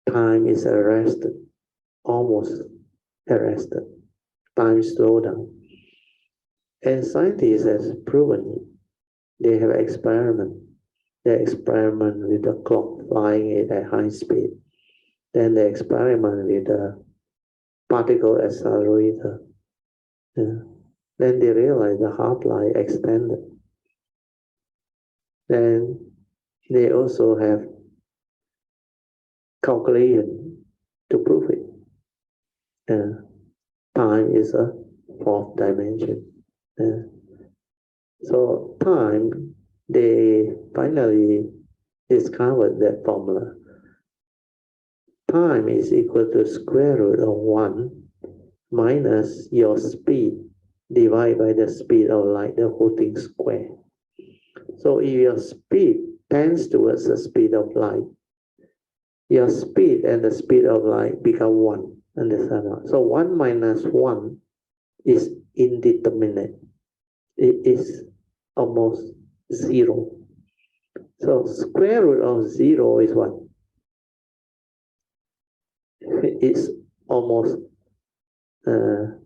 time is arrested, almost arrested. Time slows down. And scientists have proven it. They have experiment. They experiment with the clock flying at high speed. Then they experiment with the particle accelerator. Then they realize the half-life extended. Then they also have calculation to prove it. Time is a fourth dimension. So time, they finally discovered that formula. Time is equal to square root of 1 minus your speed divided by the speed of light, the whole thing square. So if your speed tends towards the speed of light, your speed and the speed of light become 1. Understand? So 1 minus 1 is indeterminate. It is almost 0. So square root of 0 is what? It's almost, there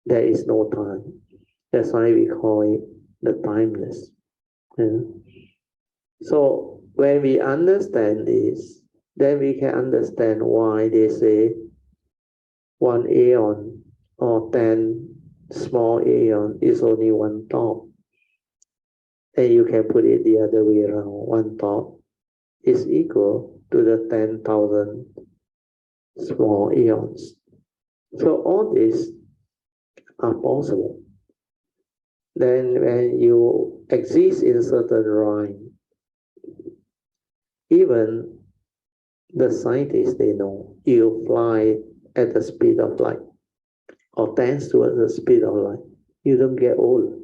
is no time. That's why we call it the timeless. So when we understand this, then we can understand why they say 1 aeon or 10 small aeon is only 1 thought. And you can put it the other way around. 1 thought is equal to the 10,000 small aeons. So all these are possible. Then when you exist in a certain rhyme, even the scientists, they know you fly at the speed of light or tends towards the speed of light. You don't get old.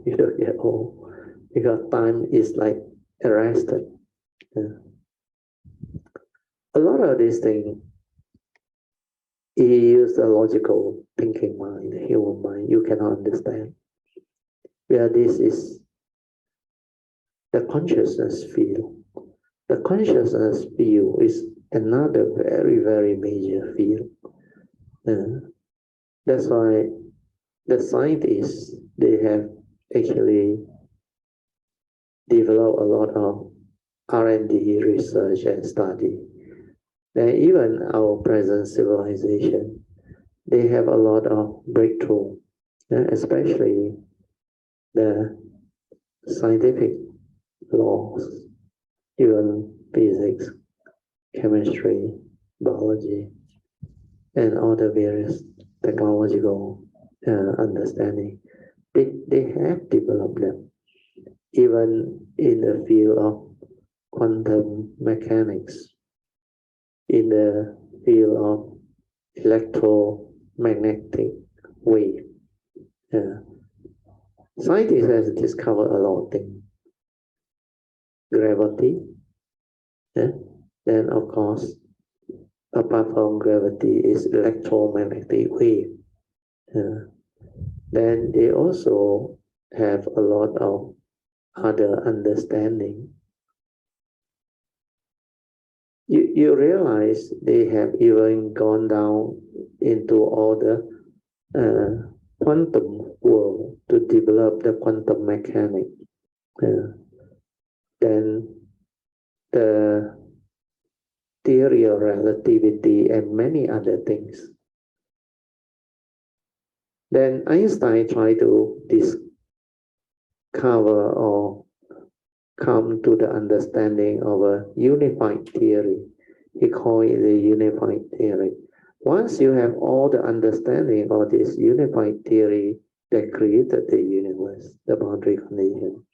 You don't get old because time is like arrested. A lot of these things, he used a logical thinking mind, the human mind, you cannot understand. Where this is the consciousness field. The consciousness field is another very, very major field. That's why the scientists, they have actually developed a lot of R&D research and study. And even our present civilization, they have a lot of breakthrough, especially the scientific laws, even physics, chemistry, biology, and all the various technological understanding. They have developed them. Even in the field of quantum mechanics, in the field of electromagnetic wave. Scientists have discovered a lot of things. Gravity, then of course, apart from gravity is electromagnetic wave. Then they also have a lot of other understanding. You realize they have even gone down into all the quantum world to develop the quantum mechanics. Then the theory of relativity and many other things. Then Einstein tried to discover or come to the understanding of a unified theory. He called it the unified theory. Once you have all the understanding of this unified theory that created the universe, the boundary condition,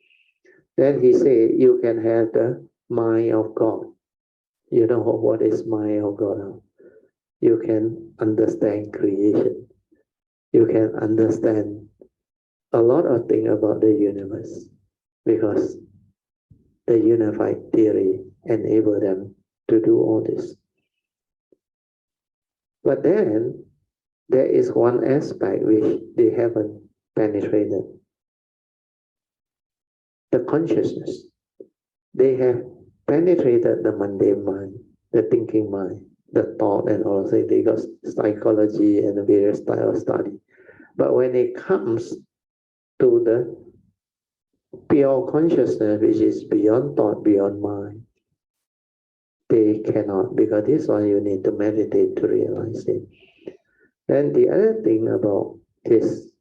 then he said you can have the mind of God. You know what is mind of God? You can understand creation. You can understand a lot of things about the universe because the unified theory enabled them to do all this. But then there is one aspect which they haven't penetrated. The consciousness. They have penetrated the mundane mind, the thinking mind, the thought, and also they got psychology and the various style of study. But when it comes to the pure consciousness, which is beyond thought, beyond mind, they cannot, because this one you need to meditate to realize it. Then the other thing about this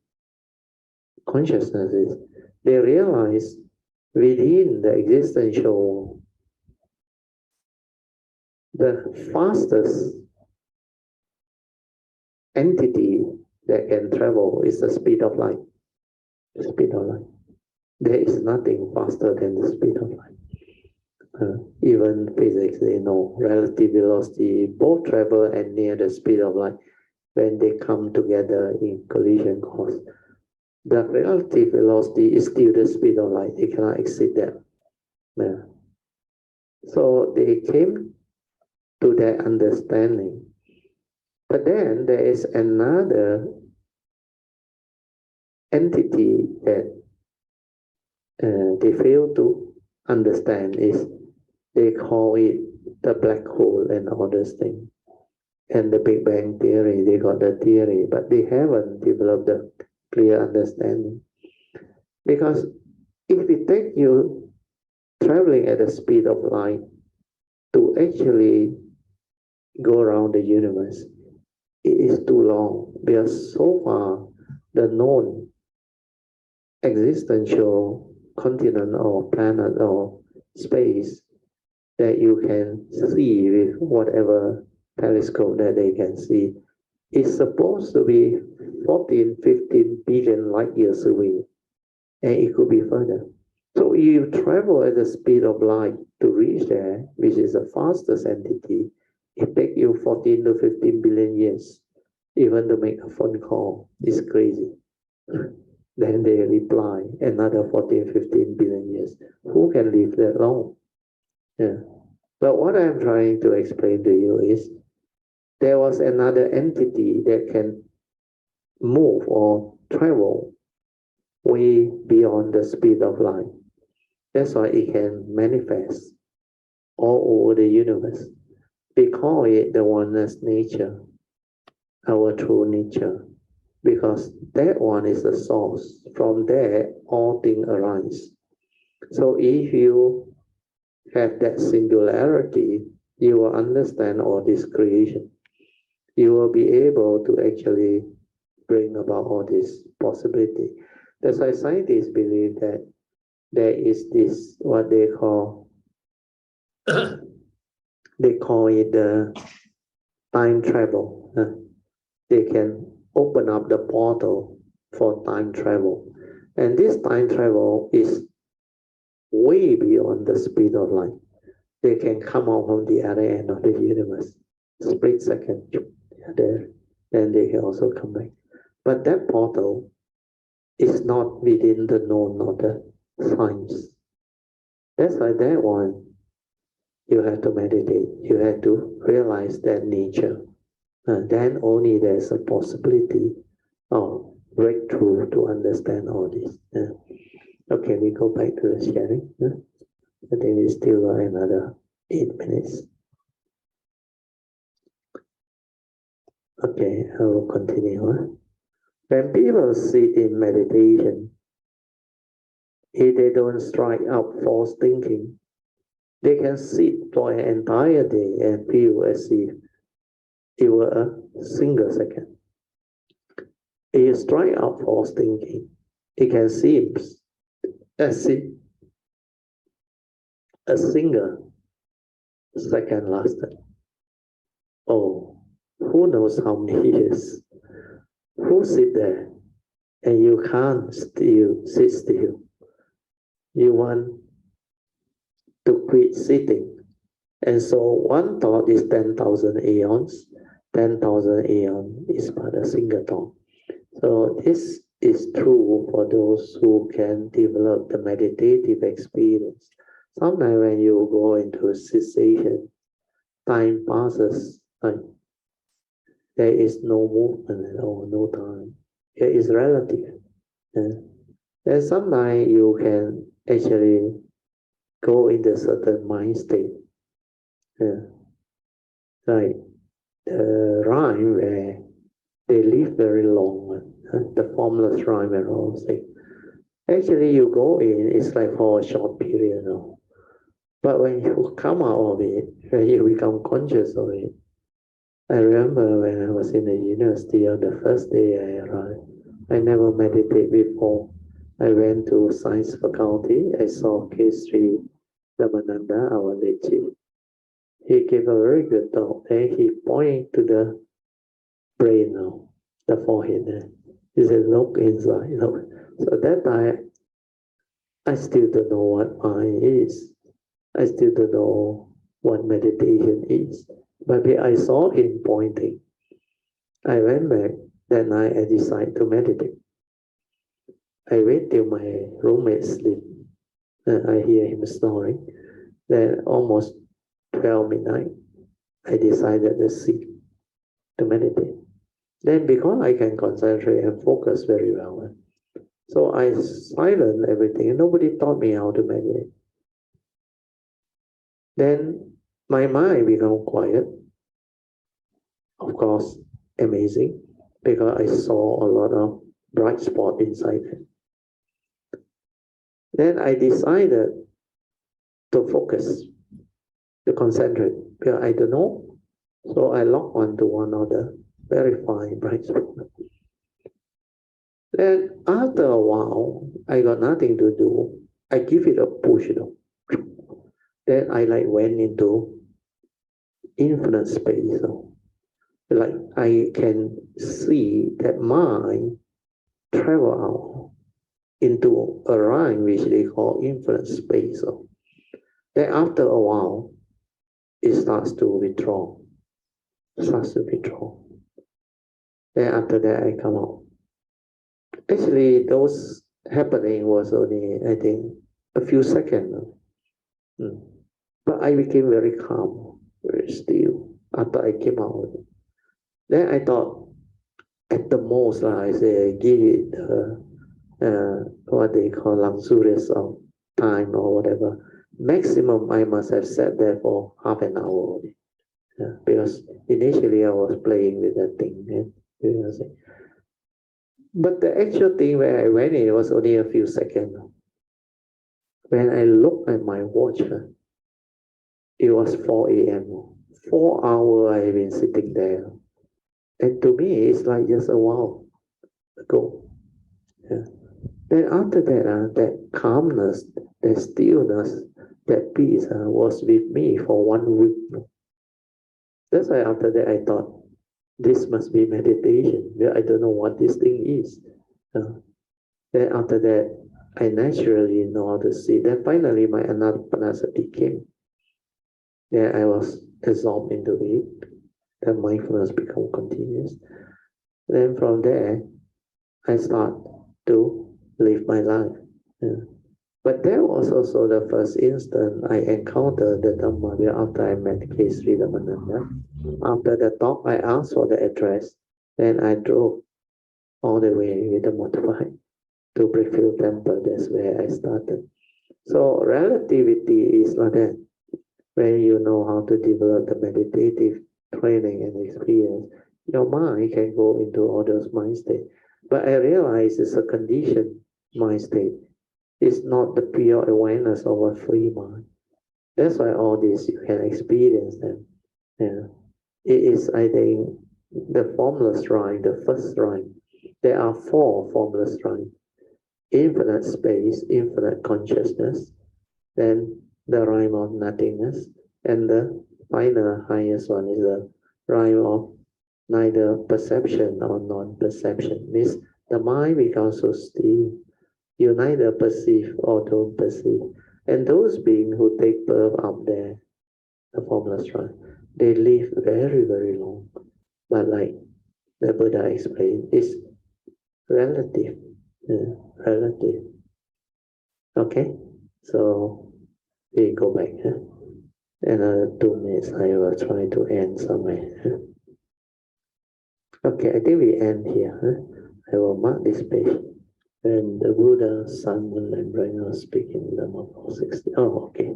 consciousness is they realize within the existential, the fastest entity that can travel is the speed of light. The speed of light. There is nothing faster than the speed of light. Even physics, they know relative velocity, both travel and near the speed of light. When they come together in collision course, the relative velocity is still the speed of light. They cannot exceed that. So they came to that understanding. But then there is another entity that they fail to understand is they call it the black hole and all those things. And the Big Bang theory, they got the theory, but they haven't developed a clear understanding. Because if it takes you traveling at the speed of light to actually go around the universe, it is too long, because so far the known existential continent or planet or space that you can see with whatever telescope that they can see is supposed to be 14, 15 billion light years away, and it could be further. So you travel at the speed of light to reach there, which is the fastest entity, it takes you 14 to 15 billion years even to make a phone call. It's crazy. Then they reply, another 14, 15 billion years. Who can live that long? Yeah. But what I'm trying to explain to you is, there was another entity that can move or travel way beyond the speed of light. That's why it can manifest all over the universe. We call it the oneness nature, our true nature, because that one is the source. From there, all things arise. So if you have that singularity, you will understand all this creation. You will be able to actually bring about all this possibility. That's why scientists believe that there is this, what they call, they call it the time travel. They can open up the portal for time travel. And this time travel is way beyond the speed of light. They can come out from the other end of the universe. Split second, there. Then they can also come back. But that portal is not within the known of the science. That's why that one, you have to meditate. You have to realize that nature. Then only there's a possibility of breakthrough to understand all this. Okay, we go back to the sharing. I think we still got another 8 minutes. Okay, I will continue. When people sit in meditation, if they don't strike out false thinking, they can sit for an entire day and feel as if it were a single second. If you strike out false thinking, it can seem as if a single second lasted. Oh, who knows how many years? Who sit there and you can't sit still? You want to quit sitting. And so one thought is 10,000 aeons. 10,000 aeons is but a single thought. So this is true for those who can develop the meditative experience. Sometimes when you go into cessation, time passes. There is no movement at all, no time. It is relative. Then sometimes you can actually go into certain mind state. Like the rhyme where they live very long, the formless rhyme and all things. Actually, you go in, it's like for a short period. But when you come out of it, when you become conscious of it, I remember when I was in the university on the first day I arrived, I never meditated before. I went to science faculty, I saw K3 Ramananda, our late chief. He gave a very good talk. Then he pointed to the brain now, the forehead there. He said, look inside. Look. So that time, I still don't know what mind is. I still don't know what meditation is. But I saw him pointing. I went back. That night I decided to meditate. I wait till my roommate sleep. I hear him snoring. Then almost 12 midnight, I decided to sit to meditate. Then because I can concentrate and focus very well, so I silent everything. Nobody taught me how to meditate. Then my mind became quiet. Of course, amazing, because I saw a lot of bright spot inside it. Then I decided to focus, to concentrate, because I don't know. So I lock onto one of the very fine bright spot. Then after a while, I got nothing to do. I give it a push. Then I went into infinite space. Like I can see that mind travel out into a line which they call infinite space. Then after a while, it starts to withdraw. Then after that, I come out. Actually, those happening was only, I think, a few seconds. But I became very calm, very still after I came out. Then I thought, at the most, I say, give it what they call luxurious of time or whatever. Maximum, I must have sat there for half an hour. Because initially I was playing with that thing. But the actual thing where I went in was only a few seconds. When I looked at my watch, it was 4 a.m. 4 hours I've been sitting there. And to me, it's like just a while ago. Then after that, that calmness, that stillness, that peace was with me for 1 week. That's why after that I thought, this must be meditation. I don't know what this thing is. Then after that, I naturally know how to see. Then finally my anapanasati came. Then I was absorbed into it. Then mindfulness become continuous. Then from there, I start to live my life. But that was also the first instant I encountered the Dharma after I met K.Sri Ramananda. After the talk, I asked for the address. Then I drove all the way with the motorbike to Brickfield Temple. That's where I started. So relativity is like that. When you know how to develop the meditative training and experience, your mind can go into all those mind states. But I realize it's a conditioned mind state. It's not the pure awareness of a free mind. That's why all this you can experience them. It is, I think, the formless rhyme, the first rhyme. There are 4 formless rhymes. Infinite space, infinite consciousness, then the rhyme of nothingness, and the final highest one is the rhyme of neither perception nor non-perception. Means the mind becomes so still. You neither perceive or don't perceive. And those beings who take birth up there, the formless rhyme, they live very, very long. But like the Buddha explained, it's relative. Relative. Okay? So we go back. Another 2 minutes, I will try to end somewhere. Okay, I think we end here. I will mark this page. And the Buddha, Sun, Moon, and Brain are speaking Dharma 460. Oh, okay.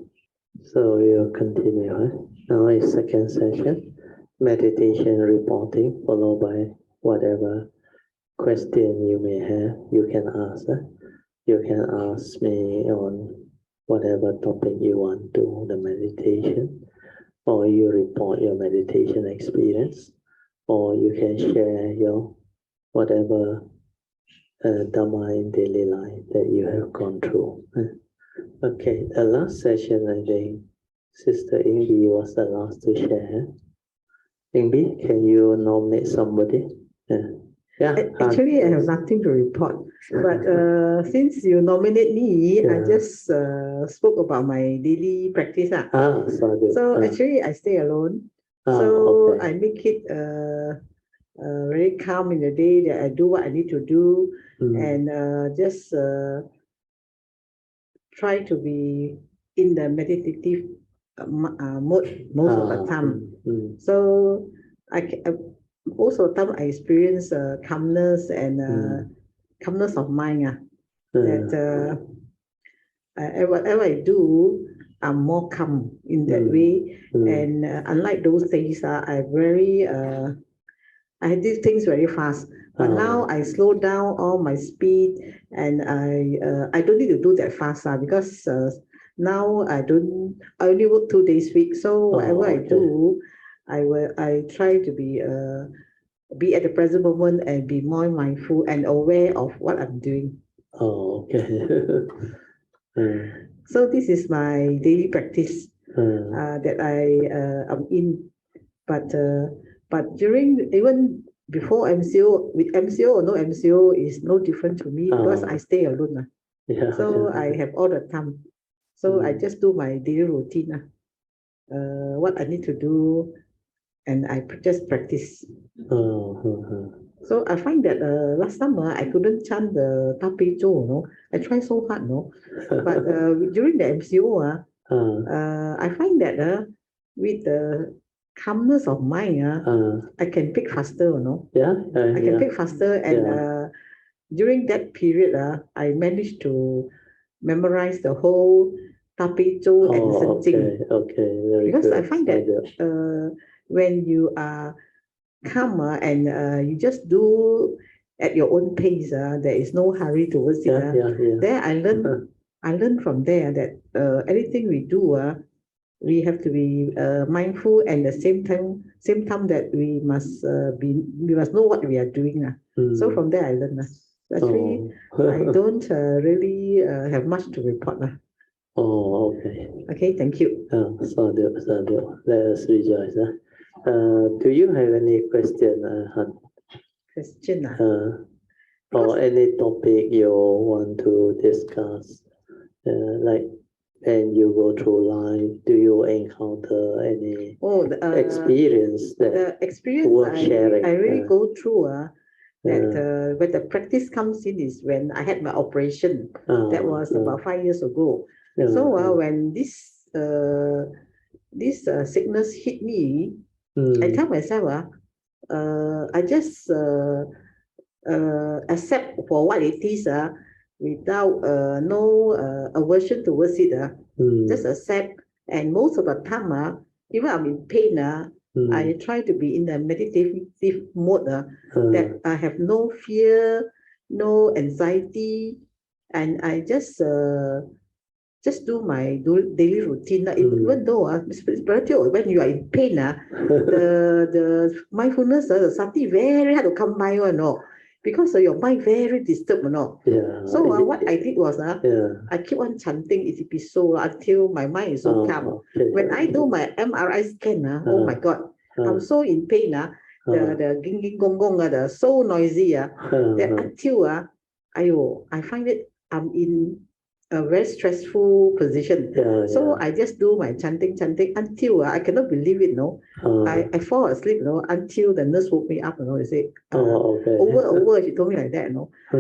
So we will continue. Now is second session, meditation reporting, followed by whatever question you may have. You can ask. You can ask me on whatever topic you want to the meditation, or you report your meditation experience, or you can share your whatever Dharma in daily life that you have gone through. Okay, the last session, I think Sister Ingbi was the last to share. Ingbi, can you nominate somebody? Yeah. Actually, I have nothing to report. But since you nominate me, I just spoke about my daily practice. So actually, I stay alone. So okay. I make it very calm in the day that I do what I need to do, and just try to be in the meditative mode most of the time. So most of the time I experience calmness and calmness of mind. That whatever I do, I'm more calm in that way. And unlike those days, I did things very fast. But now I slow down all my speed, and I don't need to do that fast because now I only work 2 days a week. So whatever I do, I try to be at the present moment and be more mindful and aware of what I'm doing. Oh, okay. So this is my daily practice that I am in. But during, even before MCO, with MCO or no MCO is no different to me because I stay alone. So I have all the time. So I just do my daily routine. What I need to do, and I just practice. So I find that last summer I couldn't chant the Tape Zhou, I tried so hard, but during the MCO, I find that with the calmness of mind, I can pick faster, I can pick faster, and during that period, I managed to memorize the whole Tape Zhou and Sen Jing. Okay, very because good. I find that when you are calm and you just do at your own pace, there is no hurry towards it. There I learned from there that anything we do, we have to be mindful, and at the same time that we must know what we are doing. So from there I learned. Actually, I don't really have much to report. Oh, okay. Okay, thank you. Sadhu. Let us rejoice. Do you have any question, Han? Question? Or any topic you want to discuss? Like when you go through life, do you encounter any experience that the experience worth sharing? I really go through that when the practice comes in is when I had my operation. That was about 5 years ago. So when this sickness hit me, I tell myself, I just accept for what it is, without no aversion towards it. Just accept, and most of the time, even I'm in pain, I try to be in the meditative mode, that I have no fear, no anxiety, and I just do my daily routine. Even though when you are in pain, the mindfulness, the sati very hard to come by, because your mind very disturbed, So what I did was, I keep on chanting Itipiso until my mind is so calm. When I do my MRI scan, oh my God, I'm so in pain. The ging ging gong gong, the so noisy. That until I find it I'm in a very stressful position. So I just do my chanting until I cannot believe it. I fall asleep. Until the nurse woke me up. They say, over. She told me like that.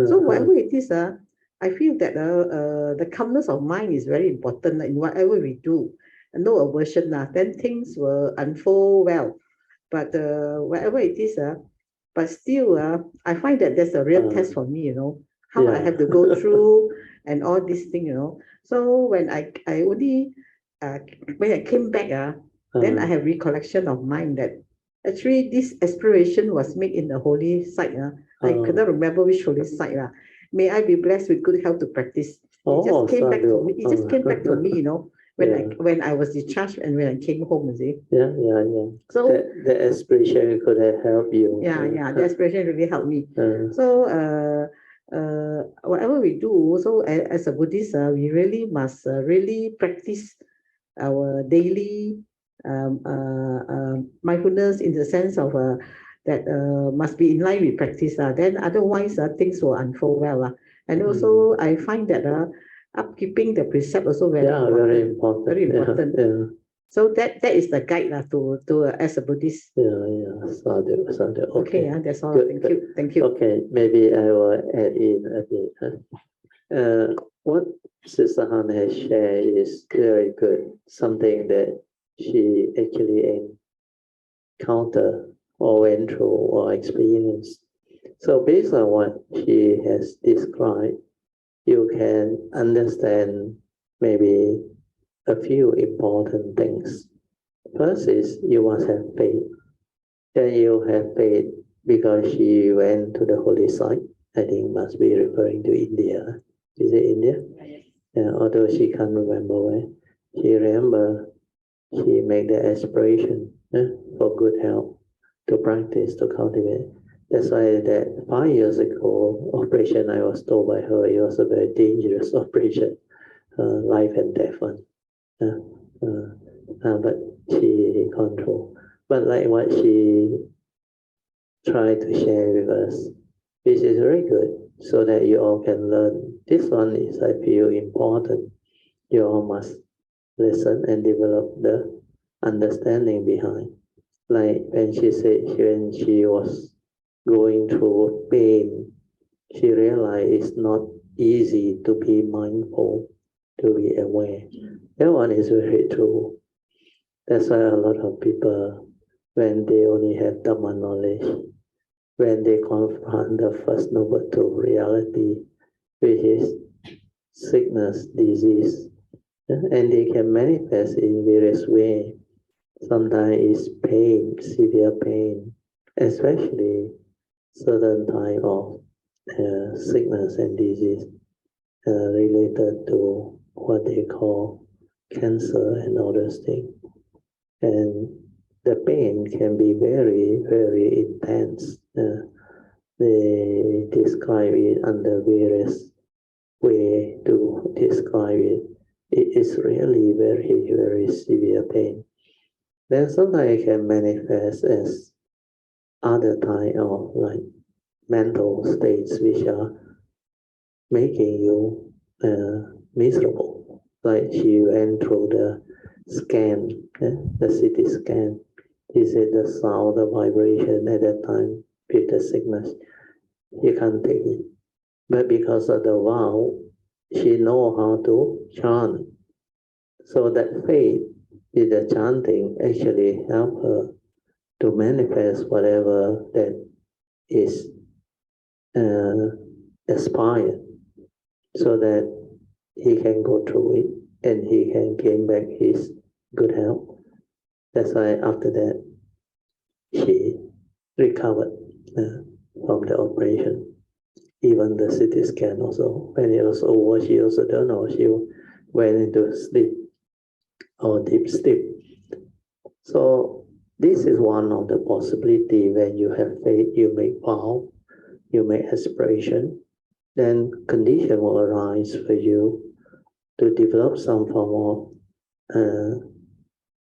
So whatever it is, I feel that the calmness of mind is very important in whatever we do. No aversion. Then things will unfold well. But whatever it is, but still, I find that there's a real test for me. How I have to go through and all these things. So when I only when I came back, then I have recollection of mind that actually this aspiration was made in the holy site. I cannot remember which holy site. May I be blessed with good health to practice. It just came back to me. It just came back to me, when I was discharged and when I came home, you see. So the aspiration could have helped you. The aspiration really helped me. So whatever we do, so as a Buddhist, we really must really practice our daily mindfulness, in the sense of that must be in line with practice. Then otherwise things will unfold well. And also I find that upkeeping the precept also very important. Very important. So that is the guide to as a Buddhist. Sadhu. Okay, that's all. Good. Thank you. Okay, maybe I will add in a bit. What Sister Han has shared is very good. Something that she actually encountered or went through or experienced. So based on what she has described, you can understand maybe a few important things. First is you must have faith. Then you have faith because she went to the holy site. I think must be referring to India. Is it India? Yeah, although she can't remember where. She remember she made the aspiration for good health, to practice, to cultivate. That's why that 5 years ago operation, I was told by her, it was a very dangerous operation, life and death one. But she controlled. But like what she tried to share with us, which is very good, so that you all can learn. This one is, I feel, important. You all must listen and develop the understanding behind. Like when she said, when she was going through pain, she realized it's not easy to be mindful, to be aware. That one is very true. That's why a lot of people, when they only have Dharma knowledge, when they confront the first noble truth reality, which is sickness, disease, and they can manifest in various ways. Sometimes it's pain, severe pain, especially certain type of sickness and disease related to what they call cancer and all those things. And the pain can be very, very intense. They describe it under various ways to describe it. It is really very, very severe pain. Then sometimes it can manifest as other type of like mental states which are making you miserable. Like she went through the scan, the CT scan. He said the sound, the vibration at that time with the sickness, you can't take it. But because of the vow, she know how to chant. So that faith with the chanting actually help her to manifest whatever that is aspired, so that he can go through it and he can gain back his good health. That's why after that, she recovered from the operation. Even the CT scan also, when it was over, she also don't know, she went into sleep or deep sleep. So this is one of the possibility. When you have faith, you make vow, you make aspiration, then condition will arise for you to develop some form of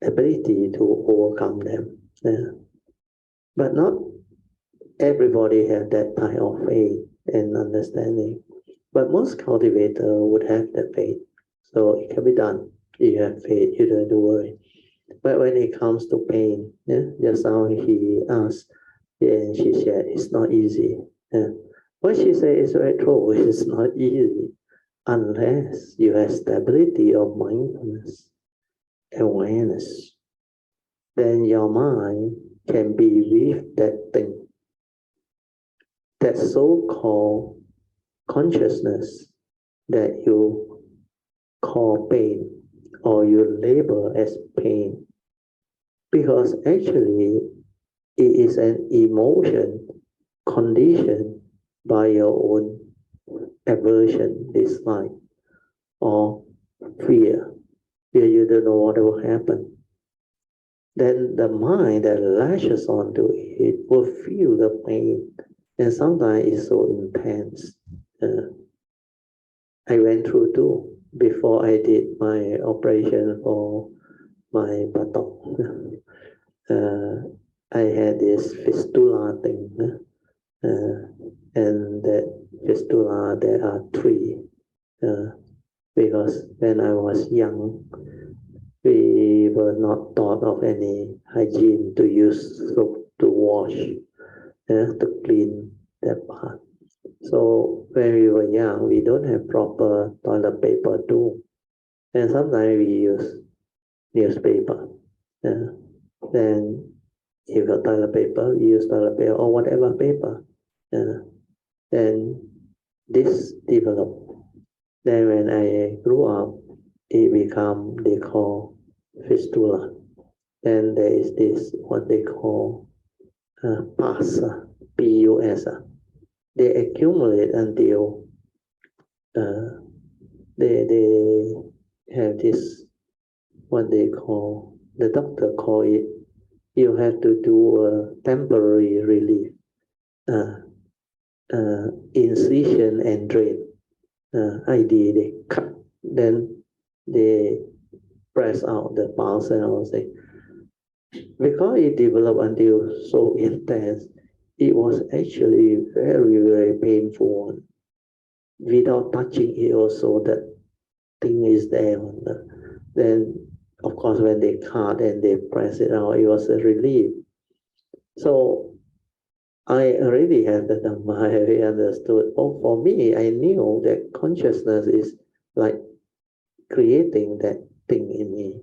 ability to overcome them. But not everybody have that type of faith and understanding. But most cultivators would have that faith. So it can be done. You have faith, you don't have to worry. But when it comes to pain, just now he asked, and she said, it's not easy. What she said is very true. It's not easy unless you have stability of mindfulness, awareness. Then your mind can be with that thing, that so-called consciousness that you call pain or you label as pain, because actually it is an emotion conditioned by your own aversion, dislike, or fear you don't know what will happen. Then the mind that lashes onto it will feel the pain, and sometimes it's so intense. I went through too before I did my operation for my buttock. I had this fistula thing, and that fistula there are three, because when I was young, we were not taught of any hygiene to use soap to wash, to clean that part. So when we were young, we don't have proper toilet paper too, and sometimes we use newspaper. Then if got toilet paper, we use toilet paper or whatever paper. Then this developed. Then when I grew up, it become, they call fistula. Then there is this, what they call pus, P-U-S. They accumulate until they have this, what they call, the doctor call it, you have to do a temporary relief, incision and drain. ID they cut, then they press out the pulse and all that. Because it developed until so intense, it was actually very, very painful. Without touching it also, that thing is there. Then, of course, when they cut and they press it out, it was a relief. So I already had the Dharma, I already understood. Oh, for me, I knew that consciousness is like creating that thing in me.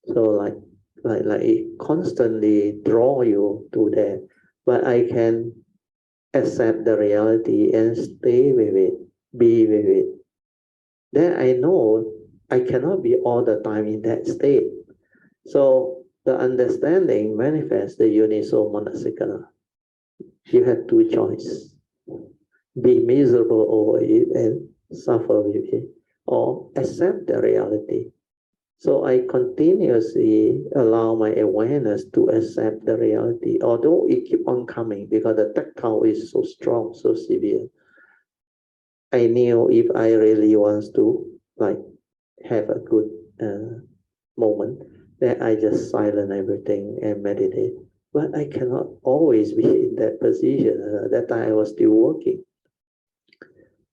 So like it constantly draw you to that. But I can accept the reality and stay with it, be with it. Then I know I cannot be all the time in that state. So the understanding manifests the uniso monasikana. You have two choices. Be miserable over it and suffer with it, or accept the reality. So I continuously allow my awareness to accept the reality, although it keep on coming because the tactile is so strong, so severe. I knew if I really want to like have a good moment, then I just silence everything and meditate. But I cannot always be in that position. At that time I was still working.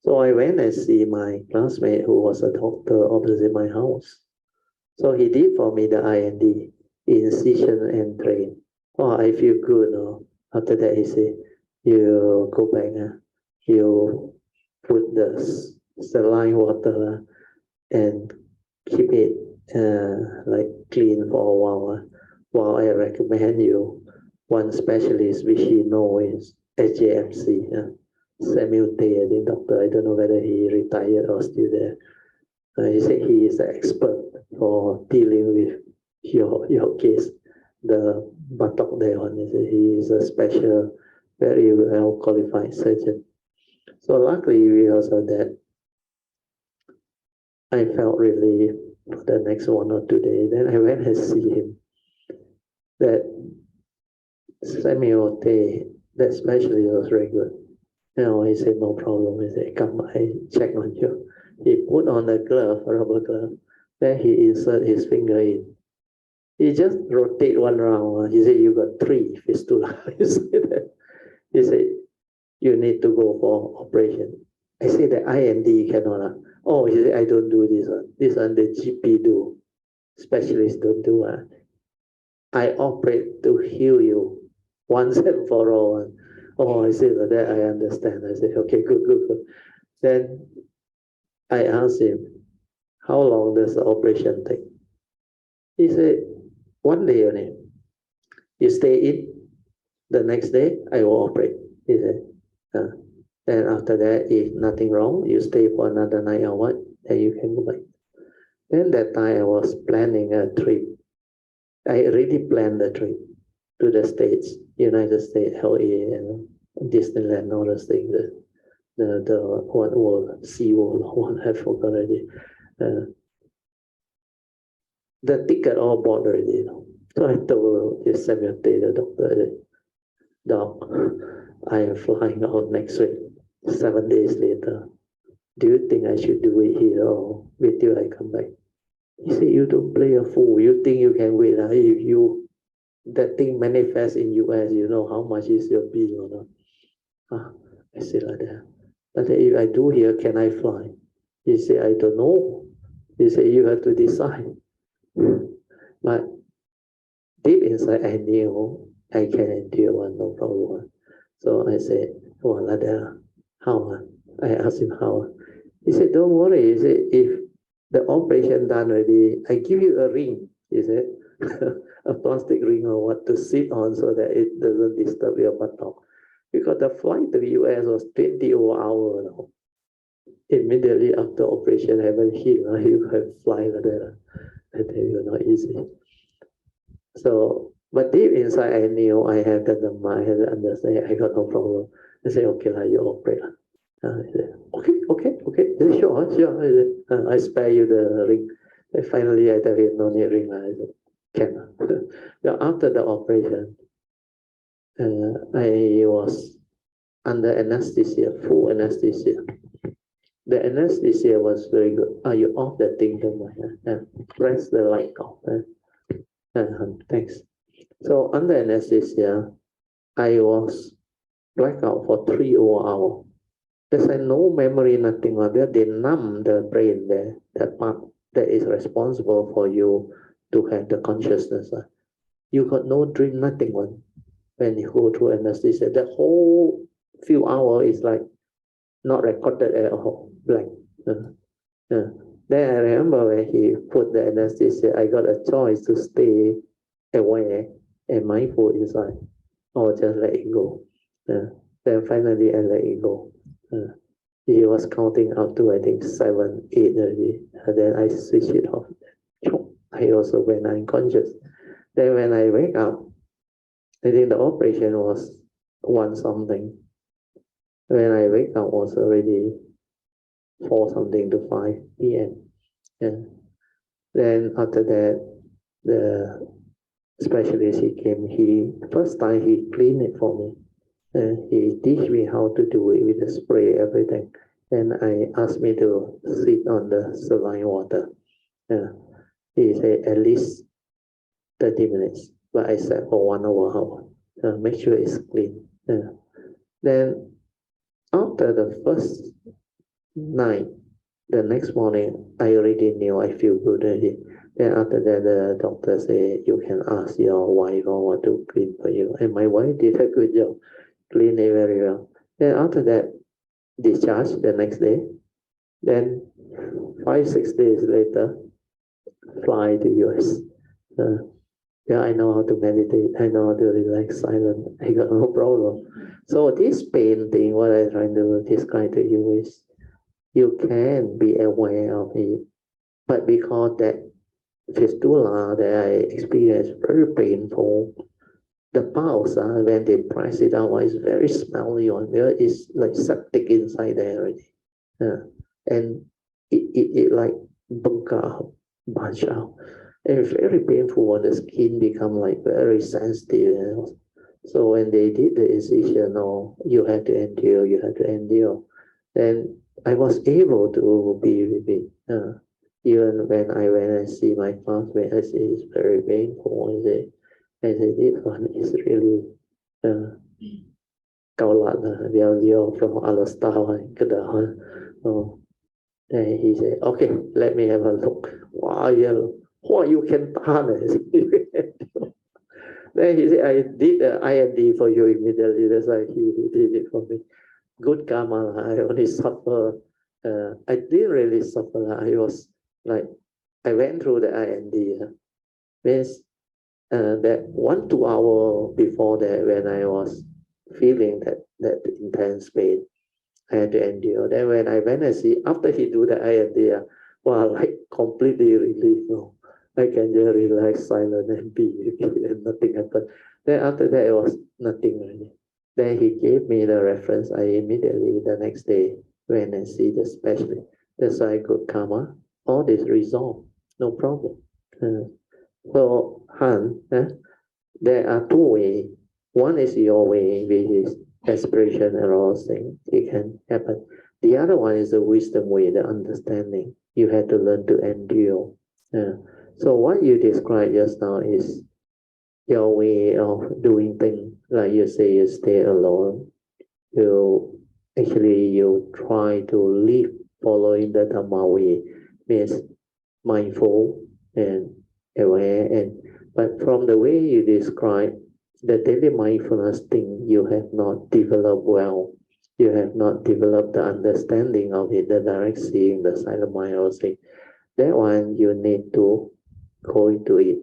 So I went and see my classmate who was a doctor opposite my house. So he did for me the IND, incision and drain. Oh, I feel good. No? After that, he said, you go back, you put the saline water and keep it like clean for a while. While I recommend you one specialist which he knows is HJMC, Samuel Tay, the doctor. I don't know whether he retired or still there. He said he is an expert for dealing with your case. The buttock there on, he is a special, very well qualified surgeon. So luckily because of that, I felt relief for the next 1 or 2 days. Then I went and see him. That Samuel Tay, that specialist was very good. He said, no problem. He said, come, I check on you. He put on a glove, a rubber glove. Then he insert his finger in. He just rotate one round. He said, you got 3 fistula. He said, you need to go for operation. I said, the IND cannot. Oh, he said, I don't do this one. This one the GP do. Specialists don't do it. I operate to heal you once and for all. Oh, I said, that I understand. I said, okay, good. Then I asked him, how long does the operation take? He said, 1 day only. You stay in, the next day I will operate. He said, then after that, if nothing wrong, you stay for another night or what, then you can go back. Then that time I was planning a trip. I already planned the trip to the States, United States, LA, and Disneyland, all those things. The what world, Sea World, what I forgot already. The ticket all bought already. So I told this Samuel Tay, the doctor, Doc, I am flying out next week, 7 days later. Do you think I should do it here or wait till I come back? He said, you don't play a fool. You think you can wait. If that thing manifests in US, you know how much is your bill or not? I said like that. But if I do here, can I fly? He said, I don't know. He said, you have to decide. But deep inside, I knew I can endure one, no problem. So I said, oh, like that. How? I asked him how. He said, don't worry. He said, if the operation done already, I give you a ring. He said, a plastic ring or what to sit on so that it doesn't disturb your buttock. Because the flight to the US was 20 hours now. Immediately after operation, I haven't hit, you can fly like that. I tell you, not easy. So, but deep inside, I knew I had the Dharma, I had the understanding, I got no problem. I said, okay, you operate. I said, okay. He said, sure. I spare you the ring. And finally, I tell him, no need ring. I said, can. Now, after the operation, I was under anesthesia, full anesthesia. The anesthesia was very good. You off the thing, press the light off. Thanks. So under anesthesia, I was blackout for 3 hours. There's no memory, nothing like that. They numb the brain there, that part that is responsible for you to have the consciousness. You got no dream, nothing one. when you go through anesthesia, the whole few hours is like not recorded at all, blank. Then I remember when he put the anesthesia, I got a choice to stay away and mindful inside, or just let it go. Then finally I let it go. He was counting up to I think 7, 8 already. And then I switched it off. I also went unconscious. Then when I wake up, I think the operation was 1 something. When I wake up, was already 4 something to 5 p.m. Then after that, the specialist he came. First time he cleaned it for me. He teach me how to do it with the spray, everything. And I asked me to sit on the saline water. He said at least 30 minutes, but I sat for 1 hour. Make sure it's clean. Then after the first night, the next morning, I already knew I feel good already. Then after that, the doctor said, you can ask your wife or what to clean for you. And my wife did a good job, clean it very well. Then after that, discharged the next day. Then 5-6 days later, fly to US. I know how to meditate. I know how to relax silent. I got no problem. So this pain thing, what I'm trying to describe to you is, you can be aware of it, but because that fistula that I experienced very painful, the pulse when they press it out is very smelly on there. It's like septic inside there already, and it like bunch out. And it's very painful when the skin become like very sensitive. So when they did the incision, you have to endure. Then I was able to be with it. Even when I went and see my classmate, I say it's very painful. I say this one is really we are from other style. Then he said, okay, let me have a look. Wow, you can harness. Then he said, I did the IND for you immediately. That's why he did it for me. Good karma. I only suffer. I didn't really suffer. I was like, I went through the IND. Means that 1-2 hours before that, when I was feeling that intense pain, I had to endure. Then when I went and see, after he do the IND, like completely relieved. I can just relax, silent, and be, and nothing happened. Then after that, it was nothing really. Then he gave me the reference. I immediately, the next day, went and see the specialist. That's why good karma, all this resolved, no problem. So, Han, there are 2 ways. One is your way, which is aspiration and all things. It can happen. The other one is the wisdom way, the understanding. You have to learn to endure. So what you described just now is your way of doing things. Like you say, you stay alone. You try to live following the Dharma way, means mindful and aware. But from the way you describe, the daily mindfulness thing, you have not developed well. You have not developed the understanding of it, the direct seeing, the silent mind or thing. That one you need to go into it.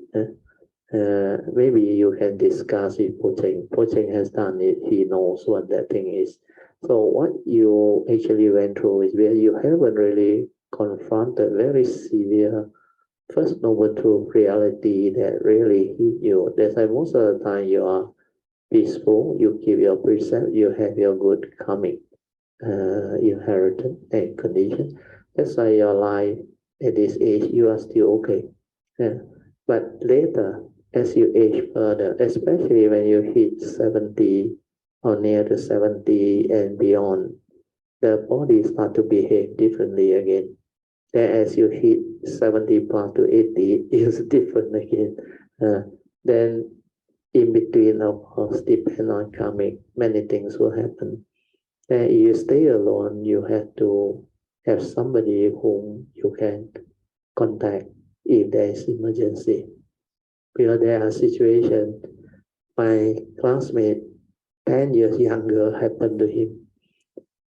Maybe you can discuss with Po-Cheng. Po-Cheng has done it. He knows what that thing is. So what you actually went through is where you haven't really confronted very severe First Noble Truth reality that really hit you. That's why most of the time you are peaceful, you keep your precept, you have your good karmic inheritance and condition. That's why your life at this age, you are still okay. But later, as you age further, especially when you hit 70 or near to 70 and beyond, the body start to behave differently again. Then as you hit 70 plus to 80, it's different again. Then in between, of course, depend on karmic, many things will happen. And if you stay alone, you have to have somebody whom you can contact if there is emergency. Because there are situations my classmate, 10 years younger, happened to him.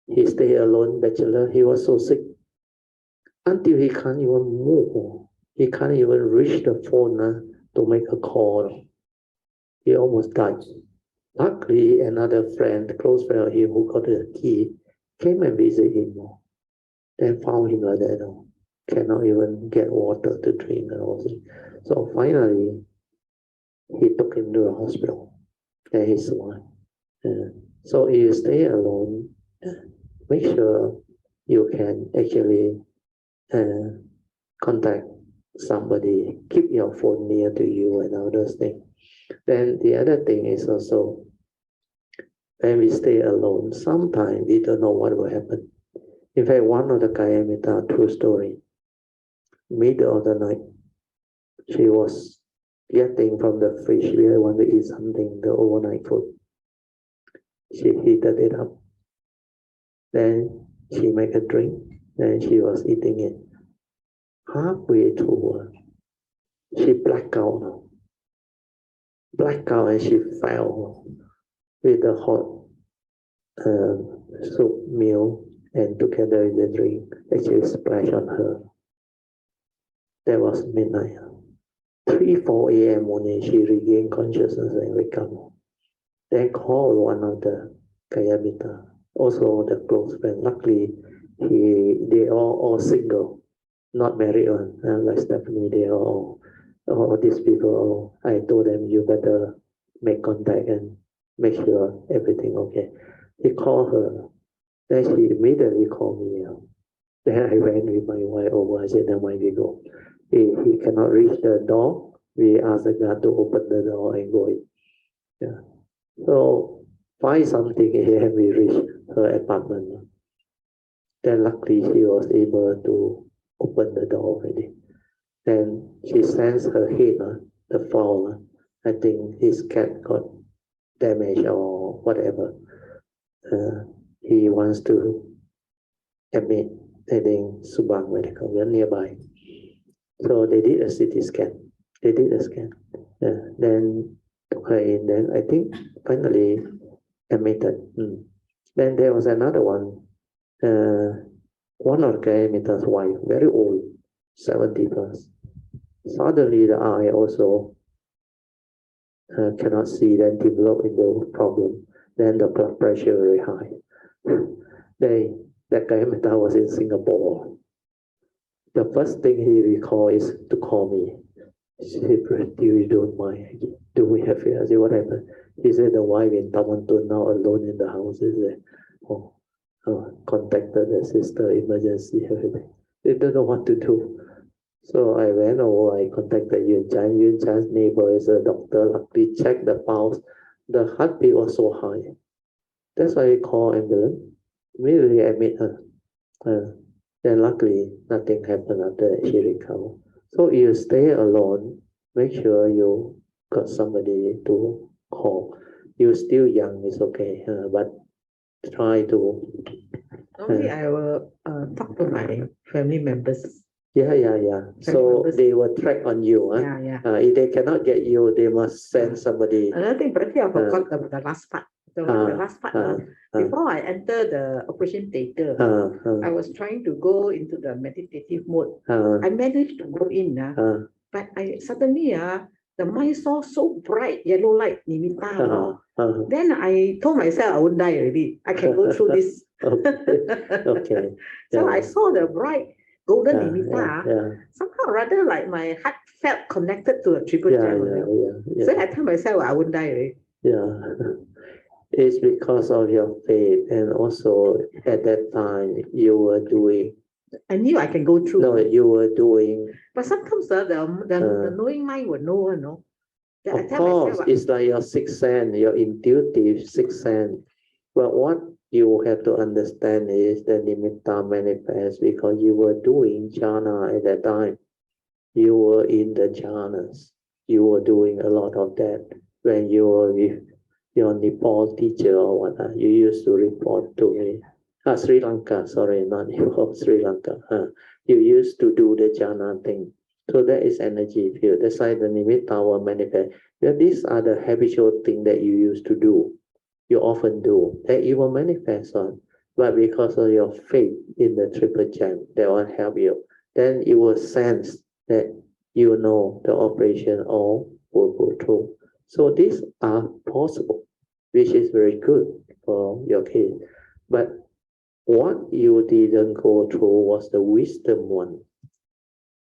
He stayed alone, bachelor. He was so sick until he can't even move. He can't even reach the phone to make a call. He almost died. Luckily, another friend, close friend of him who got the key, came and visited him. Then found him like that. Cannot even get water to drink and all. So finally, he took him to the hospital. And he survived. So if you stay alone, make sure you can actually contact somebody, keep your phone near to you and all those things. Then the other thing is also, when we stay alone, sometimes we don't know what will happen. In fact, one of the Kayamita, true story, middle of the night, she was getting from the fridge, she really wanted to eat something, the overnight food. She heated it up. Then she made a drink, and she was eating it. Halfway through, she blacked out. And she fell with the hot soup meal and together with the drink, actually splashed on her. That was midnight. 3-4 a.m. morning, she regained consciousness and recovered. Then called one of the Kayamita, also the close friend. Luckily, they all single, not married one. Like Stephanie, they all these people. I told them, you better make contact and make sure everything okay. He called her. Then she immediately called me. Then I went with my wife over. I said, now why we go? He cannot reach the door. We asked the guard to open the door and go in. Yeah. So 5 something a.m. we reached her apartment. Then luckily she was able to open the door already. Then she sensed her head, the fall. I think his cat got damaged or whatever. He wants to admit, I think Subang Medical, we are nearby. So they did a CT scan. Then took her in. Then I think finally admitted. Then there was another one. One of the Kayamita's wife, very old, 70 plus. Suddenly the eye also cannot see, then develop into problem. Then the blood pressure very high. That Kayamita was in Singapore. The first thing he recalled is to call me. He said, you don't mind. Do we have it? I said, what happened? He said the wife in Tamantun now alone in the house. He said, contacted the sister, emergency, everything. They don't know what to do. So I went over, I contacted Yun Chan. Yun Chan's neighbor is a doctor. Luckily checked the pulse. The heartbeat was so high. That's why I called ambulance. Immediately admit her. Then luckily nothing happened after that, she recovered. So if you stay alone, make sure you got somebody to call. You're still young, it's okay, but try to. Normally, I will talk to my family members. Yeah. So they will track on you. Yeah. If they cannot get you, they must send somebody. Another thing, but I forgot the last part. The last part, before I enter the operation theater, I was trying to go into the meditative mode. I managed to go in, but I suddenly the mind saw so bright yellow light, nimitta. Then I told myself I won't die already. I can go through this. Okay. So I saw the bright golden nimitta. Somehow rather like my heart felt connected to a triple gem. So I tell myself I won't die already. Yeah. It's because of your faith, and also at that time you were doing. I knew I can go through. No, you were doing. But sometimes the knowing mind would know, no. Of course, it's like your sixth sense, your intuitive sixth sense. But what you have to understand is the nimitta manifest because you were doing jhana at that time. You were in the jhanas. You were doing a lot of that when you were with your Nepal teacher or what. You used to report to me. Sri Lanka, sorry, not Nepal, Sri Lanka. You used to do the jhana thing. So that is energy field. That's why the nimitta will manifest. Yeah, these are the habitual things that you used to do. You often do. That you will manifest on. But because of your faith in the triple gem, that will help you. Then you will sense that you know the operation all will go through. So these are possible, which is very good for your case. But what you didn't go through was the wisdom one.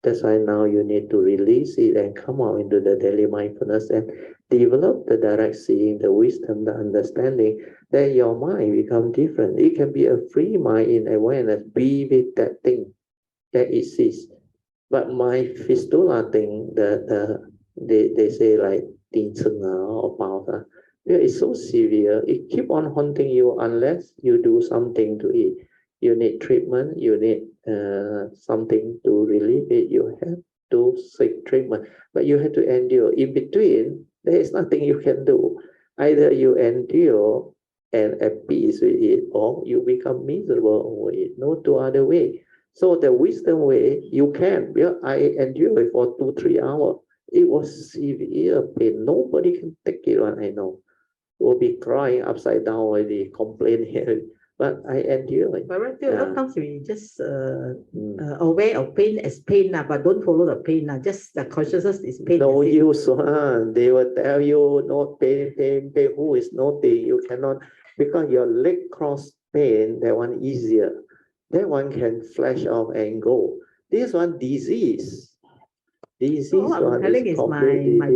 That's why now you need to release it and come out into the daily mindfulness and develop the direct seeing, the wisdom, the understanding. Then your mind become different. It can be a free mind in awareness. Be with that thing that exists. But my fistula thing, they say like 定症 or 报 it's so severe. It keep on haunting you unless you do something to it. You need treatment. You need something to relieve it. You have to seek treatment, but you have to endure. In between, there is nothing you can do. Either you endure and at peace with it, or you become miserable over it. No two other way. So the wisdom way, you can. Yeah, I endure it for 2-3 hours. It was severe pain. Nobody can take it on, I know. Will be crying upside down already, complain here. But I endure it. But right there, sometimes we just aware of pain as pain, but don't follow the pain. Just the consciousness is pain. No use. They will tell you no pain. Who is nothing? You cannot, because your leg cross pain, that one easier. That one can flash off and go. This one disease. Disease so what I'm telling is my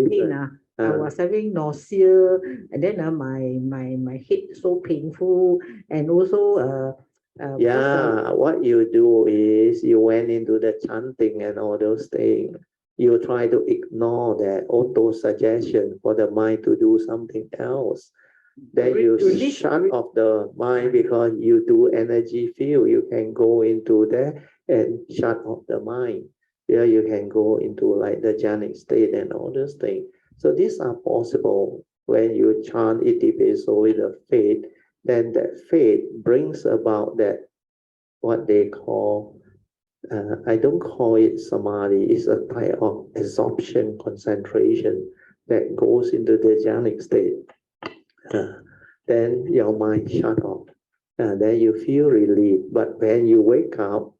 pain. I was having nausea, and then my head so painful, and also what you do is you went into the chanting and all those things. You try to ignore that auto suggestion for the mind to do something else. Then you shut off the mind because you do energy field. You can go into there and shut off the mind. Here you can go into like the jhanic state and all those things. So these are possible when you chant Itipiso with the faith. Then that faith brings about that what they call, I don't call it samadhi, it's a type of absorption, concentration that goes into the jhanic state. Then your mind shut off. Then you feel relief. But when you wake up,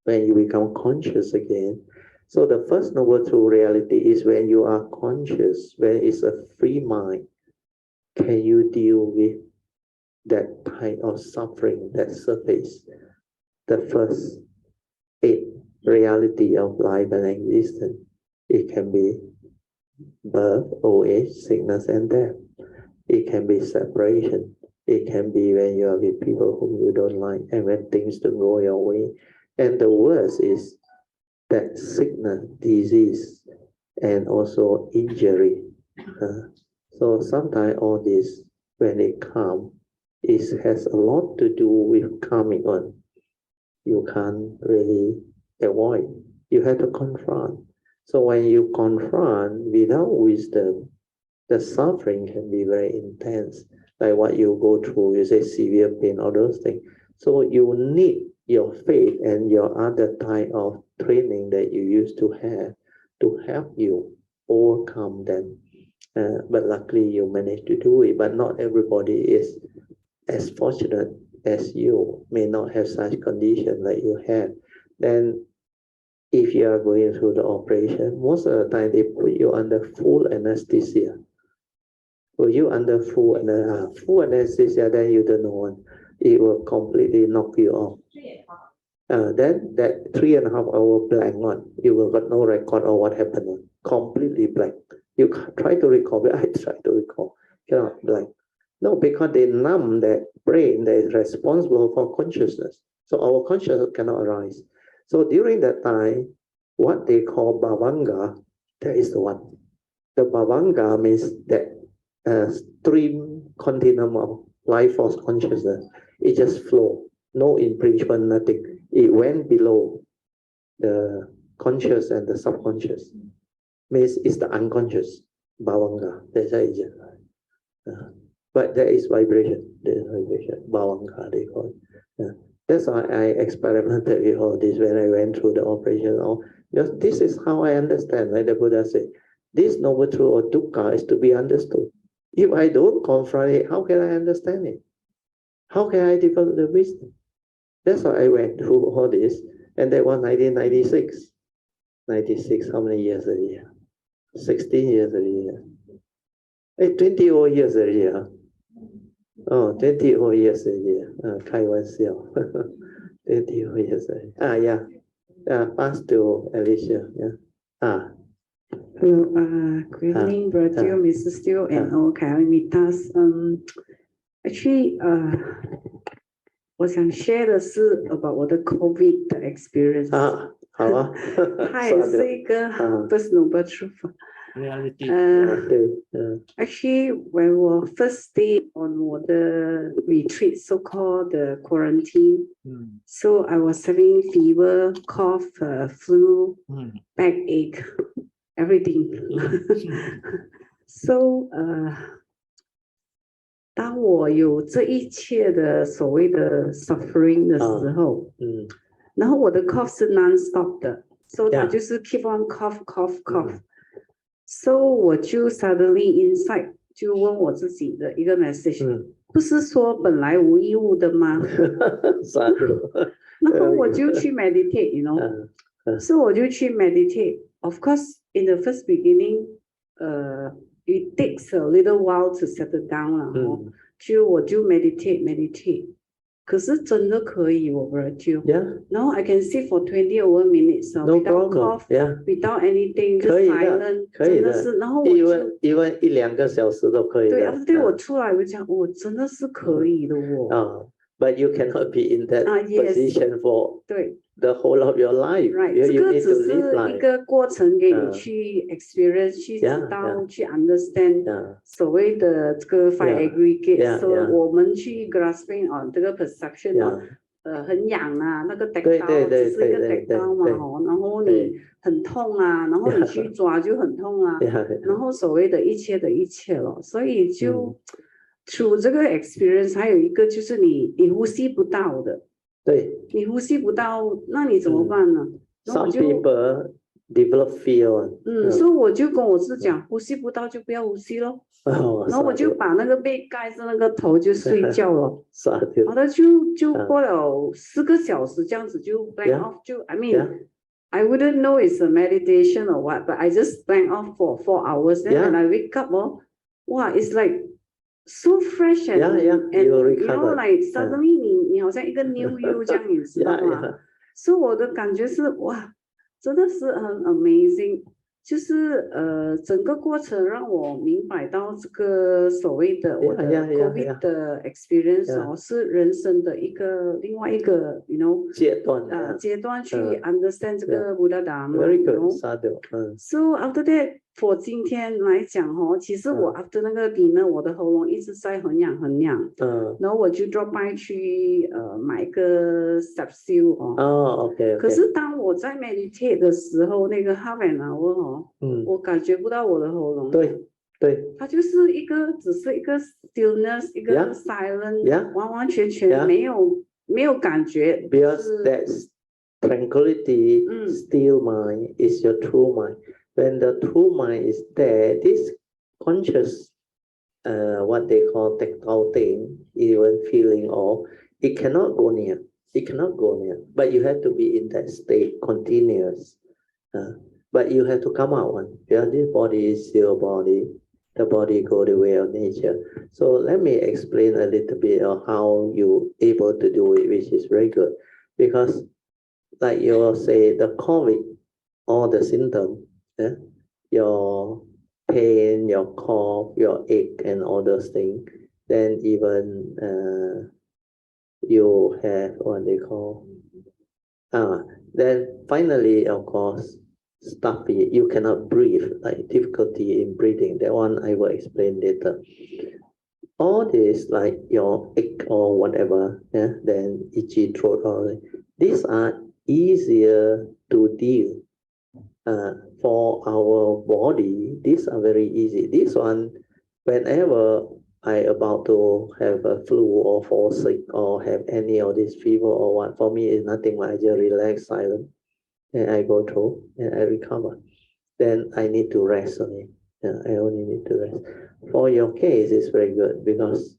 when you become conscious again, so the first noble true reality is when you are conscious, when it's a free mind, can you deal with that type of suffering that surface? The first reality of life and existence. It can be birth, old age, sickness, and death. It can be separation. It can be when you are with people whom you don't like and when things don't go your way. And the worst is that sickness, disease, and also injury. So sometimes all this, when it comes, it has a lot to do with coming on. You can't really avoid. You have to confront. So when you confront without wisdom, the suffering can be very intense. Like what you go through, you say severe pain, all those things. So you need your faith and your other type of training that you used to have to help you overcome them. But luckily you managed to do it. But not everybody is as fortunate as you, may not have such condition like you have. Then if you are going through the operation, most of the time they put you under full anesthesia. Were you under full anesthesia, then you don't know. It will completely knock you off. Then that 3.5 hour blank one, you will got no record of what happened. Completely blank. You try to recall, but I try to recall. Cannot blank. No, because they numb that brain that is responsible for consciousness. So our consciousness cannot arise. So during that time, what they call bhavanga, that is the one. The bhavanga means that stream continuum of life force consciousness. It just flow, no impingement, nothing. It went below the conscious and the subconscious. Means it's the unconscious bhavanga. That's how it is. But there is vibration. There is vibration. Bhavanga they call it. That's why I experimented with all this when I went through the operation. Because this is how I understand, like the Buddha said, this noble truth or dukkha is to be understood. If I don't confront it, how can I understand it? How can I develop the wisdom? That's why I went through all this. And that was 1996. 96, how many years already? 16 years already. 20 odd years already. Oh, 20 odd years already. 开玩笑 20 odd years already. Yeah. Pass to Alicia. Yeah. Hello, good evening, Brother Mrs. Steele, and all Kalamitas. Actually, 我想 share 的是 about 我的 COVID 的 experience。好啊。它也是一个 personal truth。Actually, when we first stayed on 我的 retreat, so-called the quarantine, so I was having fever, cough, flu, backache, everything. So, 当我有这一切的所谓的 suffering 的时候，然后我的 cough 是 non-stop 的， so 它就是 keep on cough. So 我就 suddenly inside 就问我自己的一个 message， 不是说本来无一物的吗？然后我就去 meditate, you know. So 我就去 meditate. Of course, in the first beginning, it takes a little while to settle down 啦，我就 meditate。可是真的可以，我不就。然后 I can sit for 20 over minutes without cough, without anything, just silent， 真的是。然后我就1-2个小时都可以。对，对我出来我讲，我真的是可以的哦。But you cannot be in that position for the whole of your life. Right， 这个只是一个过程给你去 experience， 去知道，去 understand 所谓的这个 five aggregate， 所以我们去 grasping on 这个 perception， 很痒啊，那个 tactile 只是一个 tactile 嘛，然后你很痛啊，然后你去抓就很痛啊，然后所谓的一切的一切了，所以就。through 这个 experience， 还有一个就是你呼吸不到的，对，你呼吸不到，那你怎么办呢？Some people develop fear。所以我就跟我自己讲，呼吸不到就不要呼吸咯。然后我就把那个被盖着那个头就睡觉了。好的，就过了4个小时这样子就 blank off， 就 I mean I wouldn't know it's a meditation or what, but I just blank off for 4 hours. Then when I wake up, wow, it's like so fresh and you know like suddenly 你好像一个 new you 这样，你知道吗？所以我的感觉是哇，真的是很 amazing， 就是整个过程让我明白到这个所谓的我的 COVID 的 experience 是人生的另外一个 you know 阶段去 understand 这个 Buddha Dharma， you know? So after that。for 今天来讲其实我 after 那个 dinner 我的喉咙一直在很痒，然后我就 drop by 去买一个 capsule OK。可是当我在 meditate 的时候，那个 half an hour 我感觉不到我的喉咙。对，它就是只是一个 stillness， 一个 silent， 完完全全没有感觉。Because that's tranquility, still mind is your true mind. When the true mind is there, this conscious, what they call tactile thing, even feeling it cannot go near. But you have to be in that state, continuous. But you have to come out one. This body is your body. The body go the way of nature. So let me explain a little bit of how you able to do it, which is very good. Because like you say, the COVID, all the symptoms, your pain, your cough, your ache, and all those things. Then even you have what they call. Then finally, of course, stuffy. You cannot breathe, like difficulty in breathing. That one I will explain later. All this, like your ache or whatever, then itchy throat, these are easier to deal. For our body, these are very easy. This one, whenever I about to have a flu or fall sick or have any of this fever or what. For me, it's nothing. I just relax, silent, and I go through and I recover. Then I need to rest only. Yeah, I only need to rest. For your case, it's very good because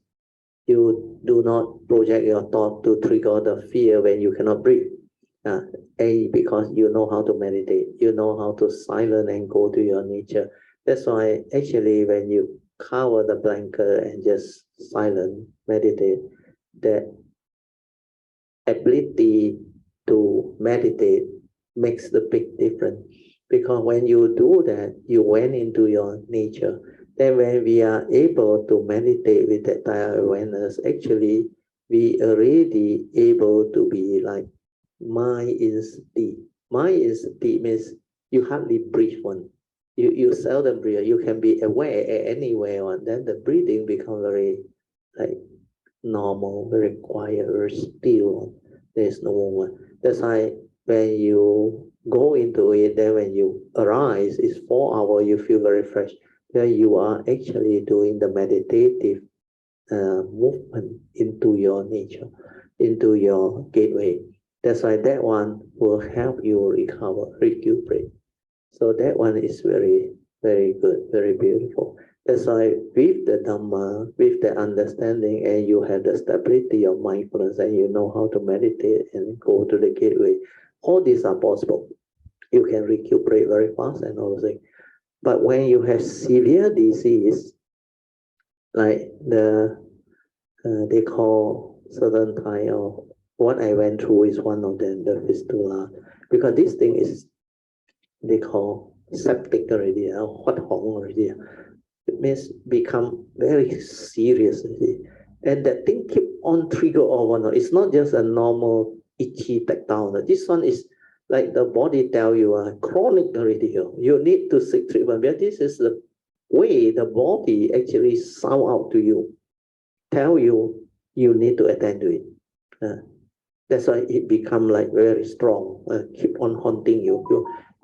you do not project your thought to trigger the fear when you cannot breathe. Because you know how to meditate, you know how to silence and go to your nature. That's why actually when you cover the blanket and just silent, meditate, that ability to meditate makes the big difference. Because when you do that, you went into your nature. Then when we are able to meditate with that type of awareness, actually we already able to be like mind is deep. Mind is deep means you hardly breathe one. You seldom breathe. You can be aware anywhere on. Then the breathing becomes very like normal, very quiet, very still. There's no one. That's why when you go into it, then when you arise, it's 4 hours, you feel very fresh. Then you are actually doing the meditative movement into your nature, into your gateway. That's why that one will help you recover, recuperate. So that one is very, very good, very beautiful. That's why with the Dharma, with the understanding, and you have the stability of mindfulness, and you know how to meditate and go to the gateway, all these are possible. You can recuperate very fast and all those things. But when you have severe disease, like they call certain kind of, what I went through is one of them, the fistula, because this thing is, they call septic already, hot hong already. It means become very serious already. And that thing keep on trigger or whatnot. It's not just a normal itchy tactile. This one is like the body tell you, chronic already. You need to seek treatment. But this is the way the body actually sound out to you, tell you, you need to attend to it. That's why it become like very strong, keep on haunting you.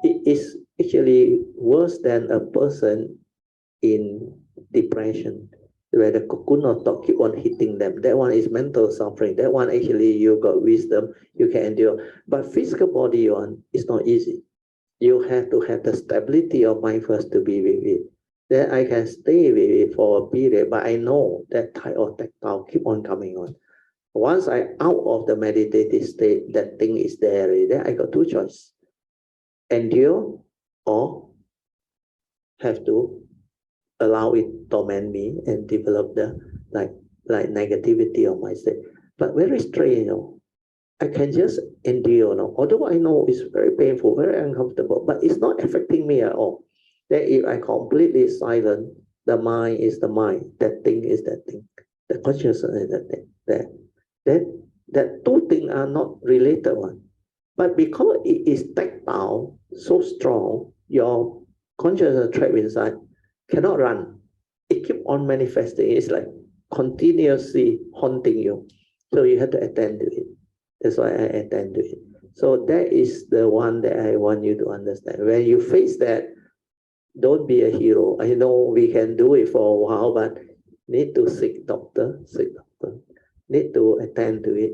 It is actually worse than a person in depression, where the cocoon of thought keep on hitting them. That one is mental suffering. That one actually you got wisdom, you can endure. But physical body one is not easy. You have to have the stability of mind first to be with it. Then I can stay with it for a period, but I know that type of tactile keep on coming on. Once I out of the meditative state, that thing is there. Then I got 2 choices: endure or have to allow it torment me and develop the like negativity of my state. But very strange, I can just endure now. Although I know it's very painful, very uncomfortable, but it's not affecting me at all. Then if I completely silent, the mind is the mind, that thing is that thing, the consciousness is that thing. That 2 things are not related one. But because it is tactile, so strong, your consciousness trapped inside cannot run. It keep on manifesting. It's like continuously haunting you. So you have to attend to it. That's why I attend to it. So that is the one that I want you to understand. When you face that, don't be a hero. I know we can do it for a while, but need to seek doctor. Need to attend to it.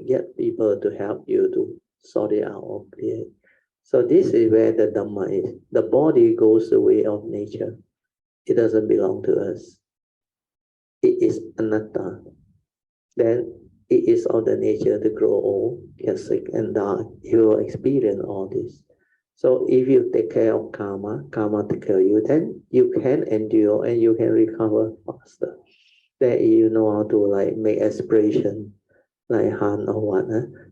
Get people to help you to sort it out or clear it. So this is where the Dhamma is. The body goes the way of nature. It doesn't belong to us. It is anatta. Then it is of the nature to grow old, get sick and die. You will experience all this. So if you take care of karma take care of you, then you can endure and you can recover faster. Then you know how to like make aspiration, like Han or what,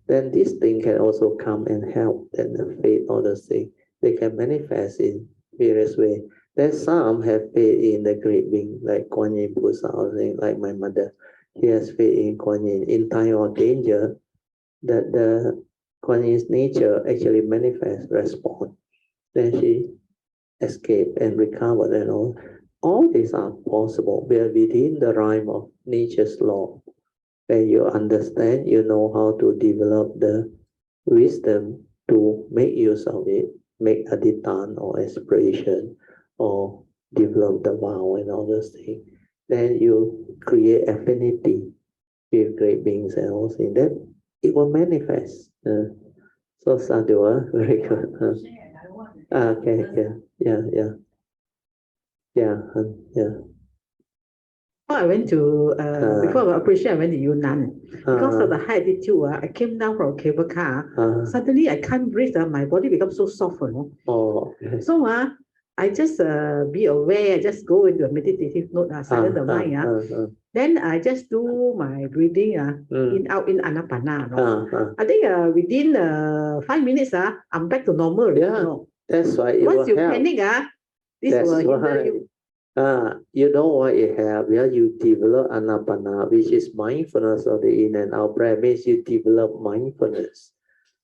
then this thing can also come and help. Then the faith or the thing, they can manifest in various ways. Then some have faith in the great being, like Kuan Yin Pusa or thing, like my mother. He has faith in Kuan Yin. In time of danger, that the Kuan Yin's nature actually manifests, respond. Then she escaped and recovered and all. All these are possible. We are within the rhyme of nature's law. When you understand, you know how to develop the wisdom to make use of it, make adhitan or aspiration, or develop the vow and all those things. then you create affinity with great beings and all things. Then it will manifest. So sadhu, very good. Okay, yeah. I went to before operation. I went to Yunnan because of the high altitude. I came down from cable car. Suddenly, I can't breathe. My body becomes so soft, Oh. Okay. So I just be aware. I just go into a meditative mode. Silence the mind. Then I just do my breathing. In out in anapana. I think within 5 minutes. I'm back to normal. Yeah. That's why. Once you panic, this will hinder you. You know what it have? Yeah, you develop anapana, which is mindfulness of the in and out breath. Means you develop mindfulness.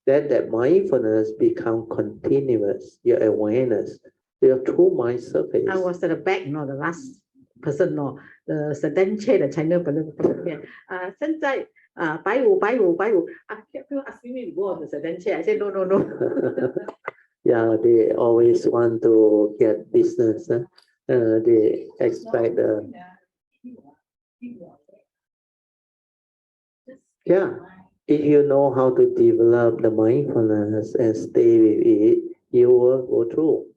Then that mindfulness become continuous. Your awareness, your true mind surface. I was at the back, the last person, the sedan chair, the China person. 现在摆舞。People asking me to go on the sedan chair. I said no. Yeah, they always want to get business. They expect if you know how to develop the mindfulness and stay with it, you will go through.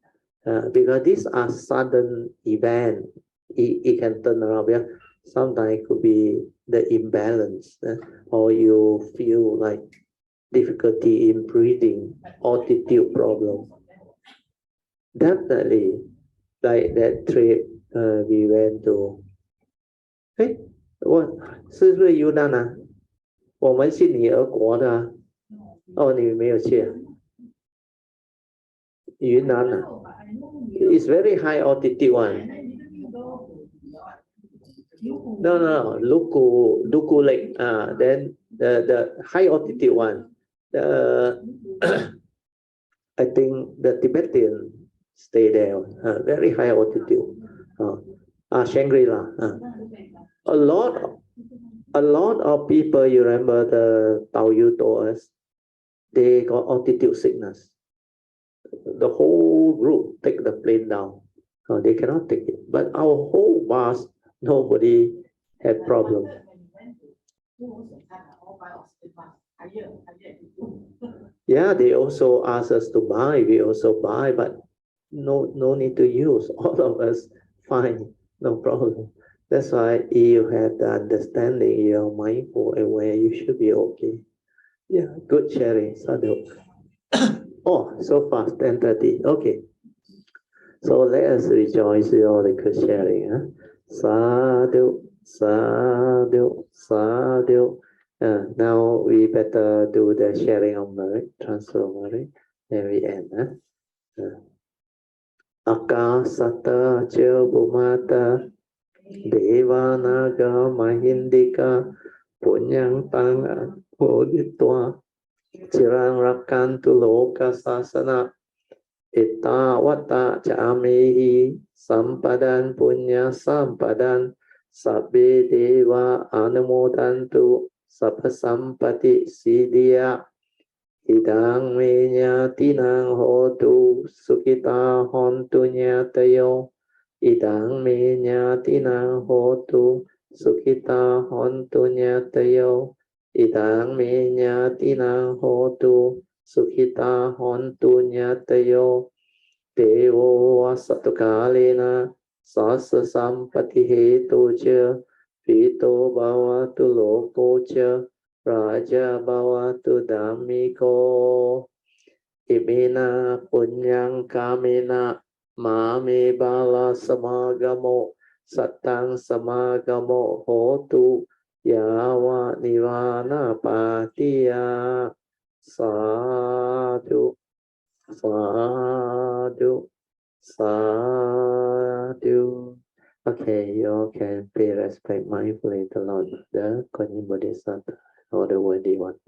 Because these are sudden events. It can turn around. Yeah? Sometimes it could be the imbalance, or you feel like difficulty in breathing, altitude problem. Definitely. Like that trip we went to. Hey, what? 是不是云南啊？我们是你俄国的啊。哦，你没有去啊？云南啊 ？It's very high altitude one. No. Luku Lake. Then the high altitude one. I think the Tibetan stay there. Very high altitude. Shangri-La. A lot of people, you remember the Tao Yu told us, they got altitude sickness. The whole group take the plane down. They cannot take it. But our whole bus, nobody had problem. Yeah, they also asked us to buy. We also buy, but no need to use. All of us fine, no problem. That's why you have the understanding, you're mindful and where you should be okay. Yeah, good sharing, Sadhu. Oh, so fast, 10:30. Okay. So let us rejoice in all the good sharing. Sadhu. Now we better do the sharing of merit, transfer of merit, then we end. Akasata cha bhumata devanaga mahindika punyang tang bodhitva chirang rakantu loka sasana ittavata camehi sampadan punya sampadan sabbe deva anumodantu sampasampati siddhya idang me nyatinang hotu sukita hontu nyatayo idang me nyatinang hotu sukita hontu nyatayo idang me nyatinang hotu sukita hontu nyatayo devo vasatukalena sasa sampati hetu cha pito bhavatu loko cha Raja bhavatu dhammiko imena punyang kamena mame bala samagamo satang samagamo hotu yawa nivana patiya sadhu. Okay, you all can pay respect mindfully to Lord Buddha, Kuan Yin Bodhisattva, or the worthy one.